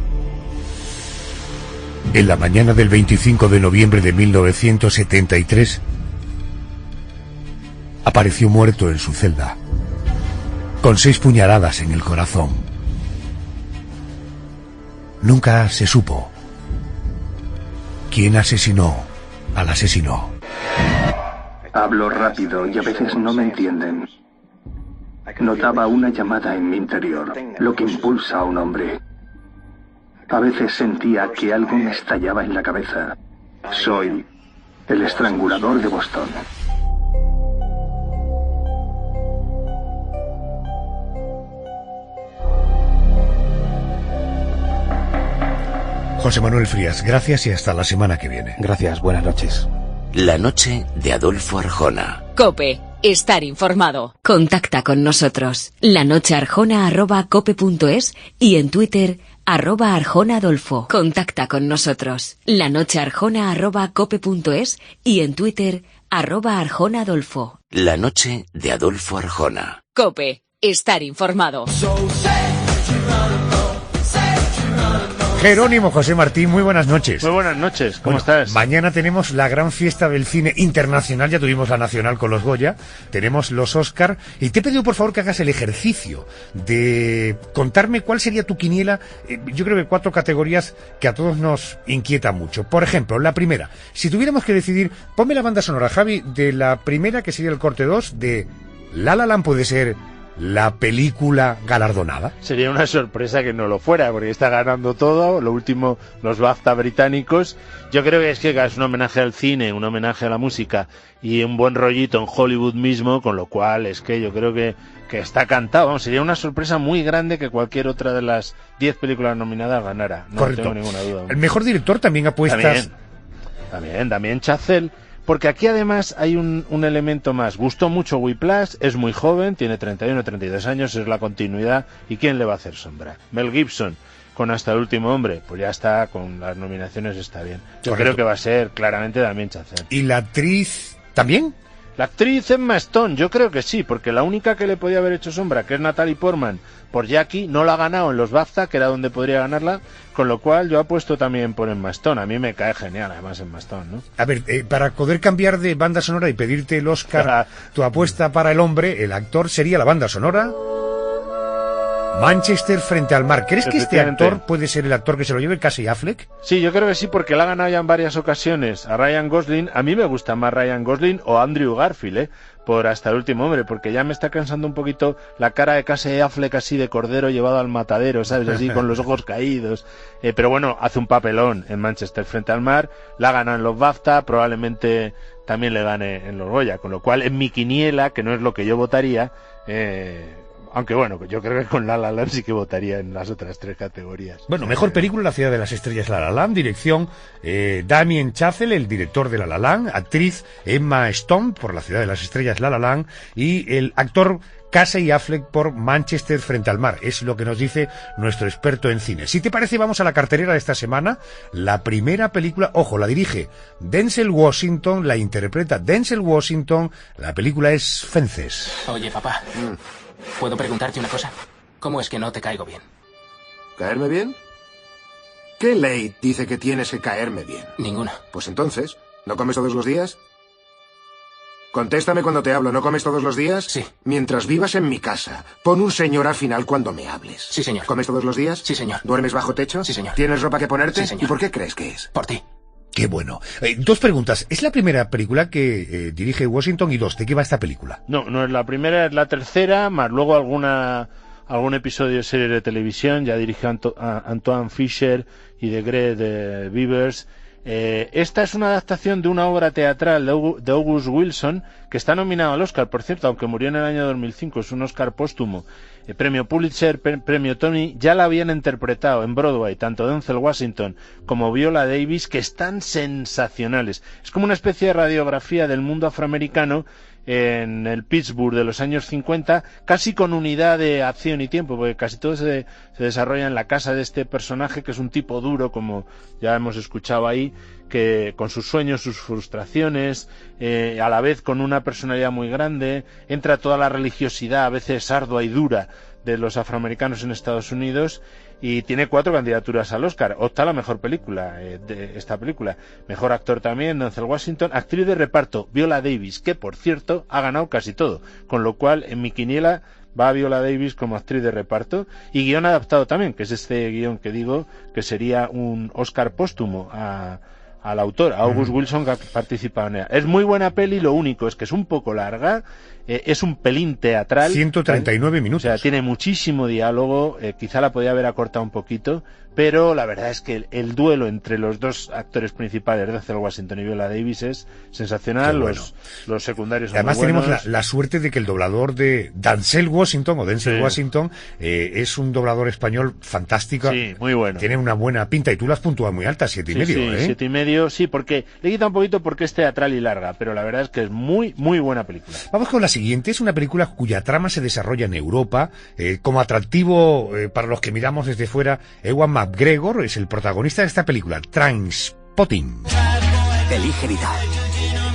Speaker 3: En la mañana del 25 de noviembre de 1973, apareció muerto en su celda. con 6 puñaladas en el corazón. Nunca se supo quién asesinó al asesino.
Speaker 6: Hablo rápido y a veces no me entienden. Notaba una llamada en mi interior, lo que impulsa a un hombre. A veces sentía que algo me estallaba en la cabeza. Soy el estrangulador de Boston.
Speaker 3: José Manuel Frías, gracias y hasta la semana que viene.
Speaker 7: Gracias, buenas noches.
Speaker 1: La noche de Adolfo Arjona.
Speaker 2: COPE. Estar informado. Contacta con nosotros. lanochearjona@cope.es y en Twitter @ArjonaAdolfo. Contacta con nosotros. lanochearjona@cope.es y en Twitter @ArjonaAdolfo.
Speaker 1: La noche de Adolfo Arjona.
Speaker 2: COPE. Estar informado.
Speaker 3: Jerónimo José Martín, muy buenas noches.
Speaker 5: Muy buenas noches, ¿cómo estás?
Speaker 3: Mañana tenemos la gran fiesta del cine internacional, ya tuvimos la nacional con los Goya, tenemos los Oscar, y te he pedido por favor que hagas el ejercicio de contarme cuál sería tu quiniela. Yo creo que 4 categorías que a todos nos inquieta mucho. Por ejemplo, la primera, si tuviéramos que decidir, ponme la banda sonora, Javi, de la primera, que sería el corte 2, de La La Land, puede ser la película galardonada.
Speaker 5: Sería una sorpresa que no lo fuera, porque está ganando todo, lo último, los BAFTA británicos. Yo creo que es un homenaje al cine, un homenaje a la música y un buen rollito en Hollywood mismo, con lo cual es que yo creo que está cantado. Vamos, sería una sorpresa muy grande que cualquier otra de las 10 películas nominadas ganara. No
Speaker 3: Correcto.
Speaker 5: tengo ninguna duda.
Speaker 3: El mejor director también apuestas.
Speaker 5: También Chazelle. Porque aquí además hay un elemento más. Gustó mucho Whiplash, es muy joven, tiene 31 o 32 años, es la continuidad. ¿Y quién le va a hacer sombra? Mel Gibson, con Hasta el último hombre, pues ya está, con las nominaciones está bien. Yo
Speaker 3: Correcto.
Speaker 5: creo que va a ser claramente Damien Chazelle.
Speaker 3: ¿Y la actriz también?
Speaker 5: La actriz Emma Stone, yo creo que sí, porque la única que le podía haber hecho sombra, que es Natalie Portman, por Jackie, no la ha ganado en los BAFTA, que era donde podría ganarla, con lo cual yo apuesto también por Emma Stone. A mí me cae genial, además, Emma Stone, ¿no?
Speaker 3: A ver, para poder cambiar de banda sonora y pedirte el Oscar, tu apuesta para el hombre, el actor, sería la banda sonora Manchester frente al mar. ¿Crees que este actor puede ser el actor que se lo lleve, Casey Affleck?
Speaker 5: Sí, yo creo que sí, porque la ha ganado ya en varias ocasiones a Ryan Gosling. A mí me gusta más Ryan Gosling o Andrew Garfield, por Hasta el último hombre, porque ya me está cansando un poquito la cara de Casey Affleck así de cordero llevado al matadero, ¿sabes? Así con los ojos caídos. Pero bueno, hace un papelón en Manchester frente al mar, la gana en los BAFTA, probablemente también le gane en los Goya, con lo cual en mi quiniela, que no es lo que yo votaría, aunque bueno, yo creo que con La La Land sí que votaría en las otras 3 categorías.
Speaker 3: Bueno, mejor película, La ciudad de las estrellas, La La Land. Dirección, Damien Chazelle, el director de La La Land. Actriz, Emma Stone, por La ciudad de las estrellas, La La Land. Y el actor Casey Affleck por Manchester frente al mar. Es lo que nos dice nuestro experto en cine. Si te parece, vamos a la cartelera de esta semana. La primera película, ojo, la dirige Denzel Washington, la interpreta Denzel Washington. La película es Fences.
Speaker 22: Oye, papá, ¿puedo preguntarte una cosa? ¿Cómo es que no te caigo bien?
Speaker 23: ¿Caerme bien? ¿Qué ley dice que tienes que caerme bien?
Speaker 22: Ninguna.
Speaker 23: Pues entonces, ¿no comes todos los días? Contéstame cuando te hablo, ¿no comes todos los días?
Speaker 22: Sí.
Speaker 23: Mientras vivas en mi casa, pon un señor al final cuando me hables.
Speaker 22: Sí, señor.
Speaker 23: ¿Comes todos los días?
Speaker 22: Sí, señor.
Speaker 23: ¿Duermes bajo techo?
Speaker 22: Sí, señor.
Speaker 23: ¿Tienes ropa que ponerte?
Speaker 22: Sí, señor.
Speaker 23: ¿Y por qué crees que es?
Speaker 22: Por ti.
Speaker 3: Qué bueno. 2 preguntas. ¿Es la primera película que dirige Washington? Y 2, ¿de qué va esta película?
Speaker 5: No es la primera, es la tercera, más luego algún episodio de serie de televisión. Ya dirigió Antoine Fisher y de Greg Beavers. Esta es una adaptación de una obra teatral de August Wilson, que está nominado al Oscar, por cierto, aunque murió en el año 2005, es un Oscar póstumo. Premio Pulitzer, premio Tony, ya la habían interpretado en Broadway, tanto Denzel Washington como Viola Davis, que están sensacionales. Es como una especie de radiografía del mundo afroamericano en el Pittsburgh de los años 50, casi con unidad de acción y tiempo, porque casi todo se desarrolla en la casa de este personaje, que es un tipo duro, como ya hemos escuchado ahí, que con sus sueños, sus frustraciones, a la vez con una personalidad muy grande, entra toda la religiosidad, a veces ardua y dura, de los afroamericanos en Estados Unidos, y tiene 4 candidaturas al Oscar. Opta a la mejor película de esta película. Mejor actor también, Denzel Washington. Actriz de reparto, Viola Davis, que por cierto ha ganado casi todo, con lo cual en mi quiniela va Viola Davis como actriz de reparto, y guión adaptado también, que es este guión que digo que sería un Oscar póstumo al autor, a August Wilson, que ha participado en ella. Es muy buena peli, lo único es que es un poco larga, es un pelín teatral.
Speaker 3: 139 minutos.
Speaker 5: O sea, tiene muchísimo diálogo, quizá la podía haber acortado un poquito, pero la verdad es que el duelo entre los dos actores principales, Denzel Washington y Viola Davis, es sensacional. Bueno. Los secundarios son
Speaker 3: además
Speaker 5: muy buenos.
Speaker 3: tenemos la suerte de que el doblador de Denzel Washington es un doblador español fantástico.
Speaker 5: Sí, muy bueno.
Speaker 3: Tiene una buena pinta y tú la has puntuado muy alta, 7,5.
Speaker 5: Sí, 7,5, sí, porque le quita un poquito porque es teatral y larga, pero la verdad es que es muy, muy buena película.
Speaker 3: Vamos con la siguiente, es una película cuya trama se desarrolla en Europa, como atractivo para los que miramos desde fuera. Ewan McGregor es el protagonista de esta película, Trainspotting.
Speaker 9: Elige vida.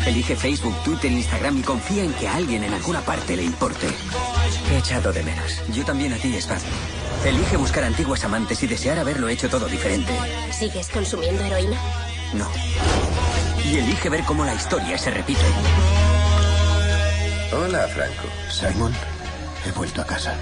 Speaker 9: Elige Facebook, Twitter, Instagram y confía en que a alguien en alguna parte le importe. Te he echado de menos. Yo también a ti, Spaz. Elige buscar antiguas amantes y desear haberlo hecho todo diferente.
Speaker 10: ¿Sigues consumiendo heroína?
Speaker 9: No. Y elige ver cómo la historia se repite.
Speaker 11: Hola, Franco.
Speaker 9: Simon, he vuelto a casa.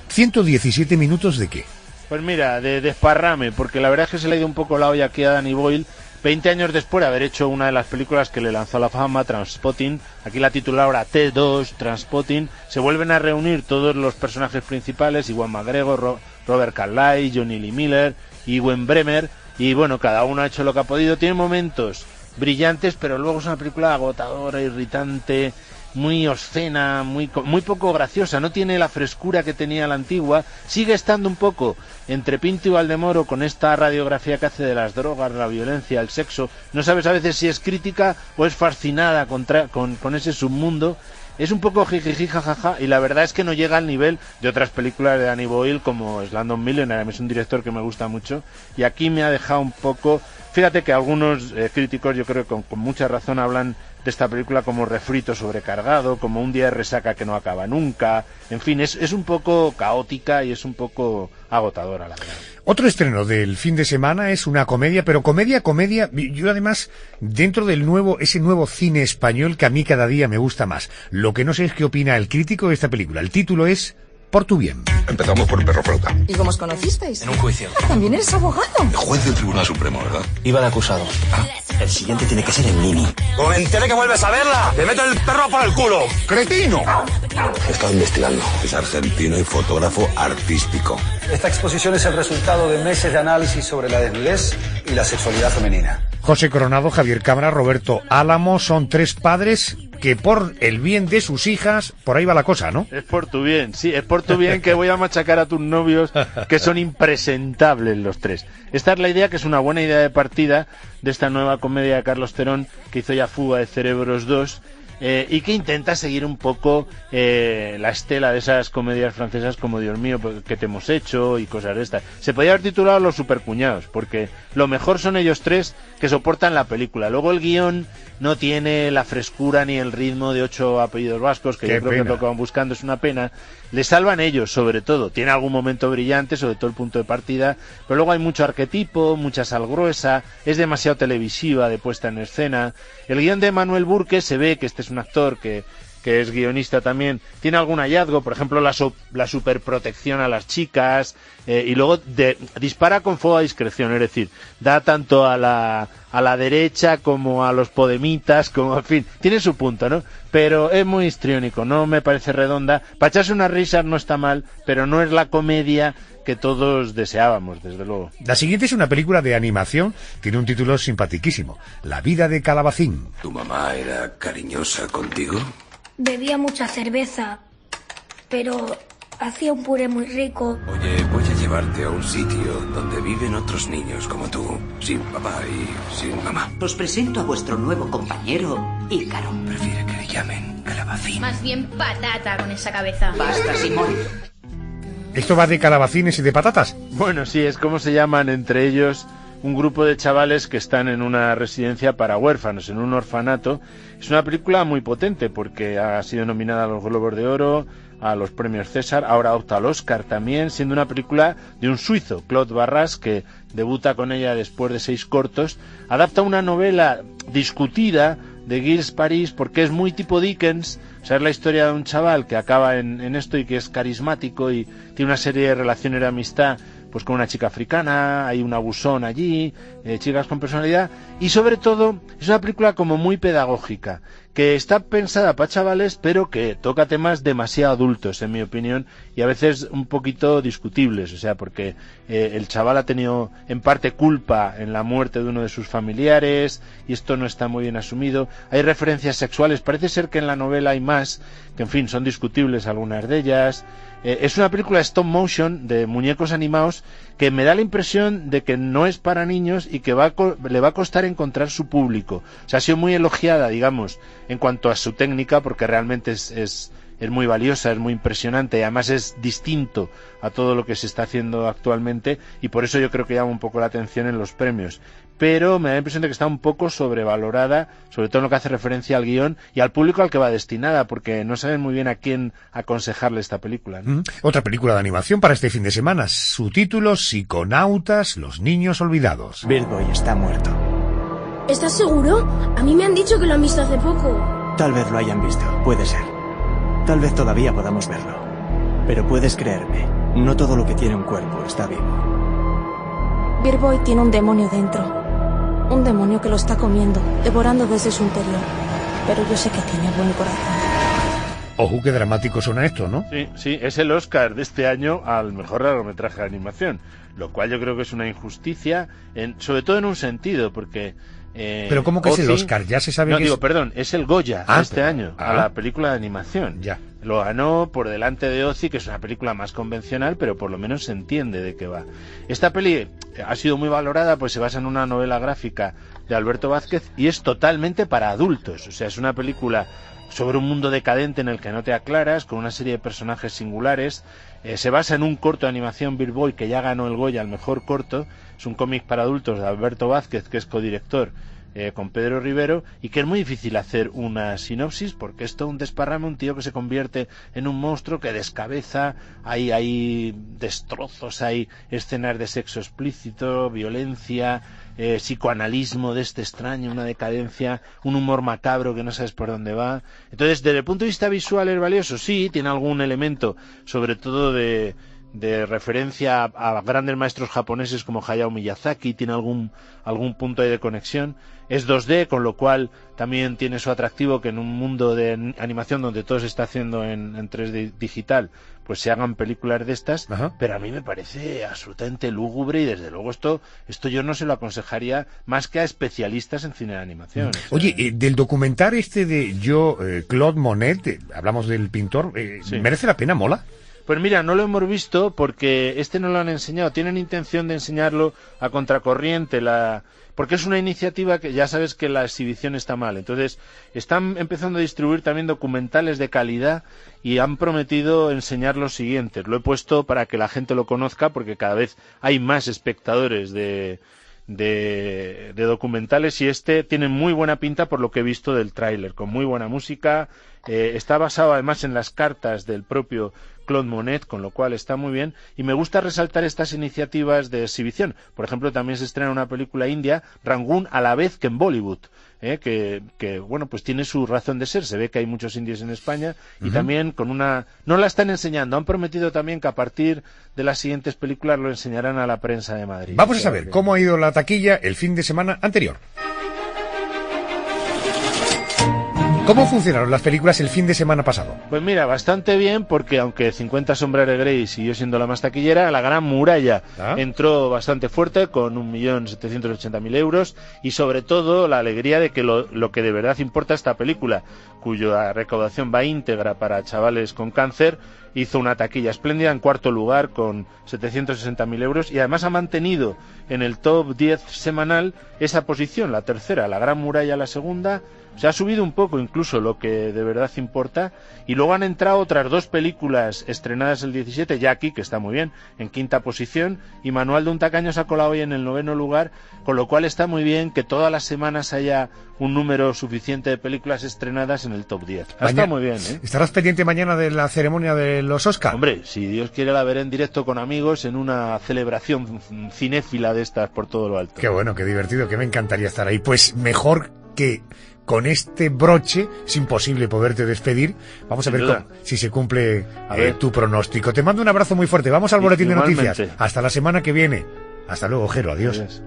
Speaker 3: 117 minutos de qué?
Speaker 5: Pues mira, de desparrame, porque la verdad es que se le ha ido un poco la olla aquí a Danny Boyle, 20 años después de haber hecho una de las películas que le lanzó a la fama, Trainspotting. Aquí la titula ahora T2, Trainspotting. Se vuelven a reunir todos los personajes principales, Ewan McGregor, Robert Carlyle, Johnny Lee Miller, Ewen Bremer, y bueno, cada uno ha hecho lo que ha podido. Tiene momentos brillantes, pero luego es una película agotadora, irritante, muy obscena, muy poco graciosa, no tiene la frescura que tenía la antigua, sigue estando un poco entre Pinto y Valdemoro con esta radiografía que hace de las drogas, la violencia, el sexo. No sabes a veces si es crítica o es fascinada con ese submundo. Es un poco jijiji jajaja, y la verdad es que no llega al nivel de otras películas de Danny Boyle como Slumdog Millionaire. Es un director que me gusta mucho y aquí me ha dejado un poco. Fíjate que algunos críticos, yo creo que con mucha razón, hablan de esta película como refrito sobrecargado, como un día de resaca que no acaba nunca. En fin, es un poco caótica y es un poco agotadora, la verdad.
Speaker 3: Otro estreno del fin de semana es una comedia, pero comedia. Yo además, dentro del ese nuevo cine español que a mí cada día me gusta más. Lo que no sé es qué opina el crítico de esta película. El título es Por tu bien.
Speaker 11: Empezamos por Perro Flauta.
Speaker 24: ¿Y cómo os conocisteis?
Speaker 22: En un juicio.
Speaker 24: También eres abogado.
Speaker 11: Juez del Tribunal Supremo, ¿verdad?
Speaker 22: Iba de acusado.
Speaker 9: El siguiente tiene que ser en Mini.
Speaker 11: ¡Como me entere que vuelves a verla! ¡Te meto el perro por el culo! ¡Cretino! He estado investigando. Es argentino y fotógrafo artístico.
Speaker 25: Esta exposición es el resultado de meses de análisis sobre la desnudez y la sexualidad femenina.
Speaker 3: José Coronado, Javier Cámara, Roberto Álamo son tres padres que por el bien de sus hijas, por ahí va la cosa, ¿no?
Speaker 5: Es por tu bien, sí, es por tu bien que voy a machacar a tus novios, que son impresentables los tres. Esta es la idea, que es una buena idea de partida de esta nueva comedia de Carlos Terón, que hizo ya Fuga de Cerebros 2, y que intenta seguir un poco la estela de esas comedias francesas como Dios mío, ¿qué te hemos hecho? Y cosas de estas. Se podría haber titulado Los Supercuñados, porque lo mejor son ellos tres que soportan la película. Luego el guión no tiene la frescura ni el ritmo de 8 apellidos vascos, que yo creo que es lo que van buscando, es una pena. Le salvan ellos, sobre todo. Tiene algún momento brillante, sobre todo el punto de partida, pero luego hay mucho arquetipo, mucha sal gruesa, es demasiado televisiva de puesta en escena. El guión de Manuel Burque se ve que este es un actor que es guionista también, tiene algún hallazgo, por ejemplo la superprotección a las chicas, y luego dispara con fuego a discreción, es decir, da tanto a la derecha como a los podemitas, como, en fin, tiene su punto, ¿no? Pero es muy histriónico, no me parece redonda. Para echarse unas risas no está mal, pero no es la comedia que todos deseábamos, desde luego.
Speaker 3: La siguiente es una película de animación, tiene un título simpaticísimo, La vida de Calabacín.
Speaker 11: ¿Tu mamá era cariñosa contigo?
Speaker 10: Bebía mucha cerveza, pero hacía un puré muy rico.
Speaker 11: Oye, voy a llevarte a un sitio donde viven otros niños como tú, sin papá y sin mamá.
Speaker 9: Os presento a vuestro nuevo compañero, Ícaro.
Speaker 11: Prefiere que le llamen Calabacín.
Speaker 10: Más bien patata con esa cabeza.
Speaker 9: Basta, Simón.
Speaker 3: ¿Esto va de calabacines y de patatas?
Speaker 5: Bueno, sí, es como se llaman entre ellos un grupo de chavales que están en una residencia para huérfanos, en un orfanato. Es una película muy potente porque ha sido nominada a los Globos de Oro, a los premios César, ahora opta al Oscar también, siendo una película de un suizo, Claude Barras, que debuta con ella después de 6 cortos. Adapta una novela discutida de Gilles Paris, porque es muy tipo Dickens. O sea, es la historia de un chaval que acaba en esto y que es carismático y tiene una serie de relaciones de amistad pues con una chica africana, hay un abusón allí, chicas con personalidad, y sobre todo es una película como muy pedagógica, que está pensada para chavales, pero que toca temas demasiado adultos, en mi opinión, y a veces un poquito discutibles, o sea, porque el chaval ha tenido en parte culpa en la muerte de uno de sus familiares, y esto no está muy bien asumido. Hay referencias sexuales, parece ser que en la novela hay más, que en fin, son discutibles algunas de ellas. Es una película stop motion de muñecos animados que me da la impresión de que no es para niños y que le va a costar encontrar su público. O sea, ha sido muy elogiada, digamos, en cuanto a su técnica, porque realmente es muy valiosa, es muy impresionante y además es distinto a todo lo que se está haciendo actualmente, y por eso yo creo que llama un poco la atención en los premios. Pero me da la impresión de que está un poco sobrevalorada, sobre todo en lo que hace referencia al guión y al público al que va destinada, porque no saben muy bien a quién aconsejarle esta película, ¿no?
Speaker 3: Otra película de animación para este fin de semana. Su título, Psiconautas, los niños olvidados.
Speaker 8: Birdboy está muerto.
Speaker 10: ¿Estás seguro? A mí me han dicho que lo han visto hace poco.
Speaker 8: Tal vez lo hayan visto, puede ser. Tal vez todavía podamos verlo. Pero puedes creerme, no todo lo que tiene un cuerpo está vivo.
Speaker 24: Birdboy tiene un demonio dentro. Un demonio que lo está comiendo, devorando desde su interior. Pero yo sé que tiene buen corazón.
Speaker 3: Ojo, qué dramático suena esto, ¿no?
Speaker 5: Sí, es el Oscar de este año al mejor largometraje de animación, lo cual yo creo que es una injusticia, sobre todo en un sentido, porque...
Speaker 3: ¿Pero cómo que es el Oscar? Ya se sabe que
Speaker 5: es el Goya de este año, a la película de animación.
Speaker 3: Ya.
Speaker 5: Lo ganó por delante de Ozzy, que es una película más convencional, pero por lo menos se entiende de qué va. Esta peli ha sido muy valorada, pues se basa en una novela gráfica de Alberto Vázquez y es totalmente para adultos. O sea, es una película sobre un mundo decadente en el que no te aclaras, con una serie de personajes singulares. Se basa en un corto de animación, Birdboy, que ya ganó el Goya al mejor corto. Es un cómic para adultos de Alberto Vázquez, que es codirector con Pedro Rivero, y que es muy difícil hacer una sinopsis porque es todo un desparrame, un tío que se convierte en un monstruo que descabeza, hay destrozos, hay escenas de sexo explícito, violencia, psicoanalismo de este extraño, una decadencia, un humor macabro que no sabes por dónde va. Entonces, desde el punto de vista visual es valioso, sí, tiene algún elemento, sobre todo de referencia a grandes maestros japoneses como Hayao Miyazaki, tiene algún punto ahí de conexión. Es 2D, con lo cual también tiene su atractivo, que en un mundo de animación donde todo se está haciendo en 3D digital, pues se hagan películas de estas. Ajá. Pero a mí me parece absolutamente lúgubre y desde luego esto yo no se lo aconsejaría más que a especialistas en cine de animación.
Speaker 3: Oye, del documental de Claude Monet, hablamos del pintor, sí. ¿Merece la pena? ¿Mola?
Speaker 5: Pues mira, no lo hemos visto porque no lo han enseñado. Tienen intención de enseñarlo a contracorriente, porque es una iniciativa que ya sabes que la exhibición está mal. Entonces, están empezando a distribuir también documentales de calidad y han prometido enseñar los siguientes. Lo he puesto para que la gente lo conozca porque cada vez hay más espectadores de documentales y tiene muy buena pinta por lo que he visto del tráiler, con muy buena música. Está basado además en las cartas del propio Claude Monet, con lo cual está muy bien, y me gusta resaltar estas iniciativas de exhibición. Por ejemplo, también se estrena una película india, Rangoon, a la vez que en Bollywood, que bueno, pues tiene su razón de ser. Se ve que hay muchos indios en España y también no la están enseñando. Han prometido también que a partir de las siguientes películas lo enseñarán a la prensa de Madrid.
Speaker 3: Vamos a saber cómo ha ido la taquilla el fin de semana anterior. ¿Cómo funcionaron las películas el fin de semana pasado?
Speaker 5: Pues mira, bastante bien, porque aunque 50 sombras de Grey siguió siendo la más taquillera, La Gran Muralla entró bastante fuerte con 1.780.000 euros y sobre todo la alegría de que lo que de verdad importa esta película, cuya recaudación va íntegra para chavales con cáncer, hizo una taquilla espléndida en cuarto lugar con 760.000 euros y además ha mantenido en el top 10 semanal esa posición, la tercera, La Gran Muralla la segunda. Se ha subido un poco incluso lo que de verdad importa, y luego han entrado otras dos películas estrenadas el 17, Jackie, que está muy bien, en quinta posición, y Manual de un tacaño se ha colado hoy en el 9º lugar, con lo cual está muy bien que todas las semanas haya un número suficiente de películas estrenadas en el top 10. Está muy bien, ¿eh?
Speaker 3: ¿Estarás pendiente mañana de la ceremonia de los Oscar?
Speaker 5: Hombre, si Dios quiere la veré en directo con amigos en una celebración cinéfila de estas por todo lo alto.
Speaker 3: Qué bueno, qué divertido, que me encantaría estar ahí. Pues mejor que con este broche es imposible poderte despedir. Vamos a ver si se cumple tu pronóstico. Te mando un abrazo muy fuerte. Vamos al boletín de noticias. Hasta la semana que viene. Hasta luego, Jero. Adiós.
Speaker 5: Adiós.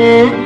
Speaker 12: Mm-hmm.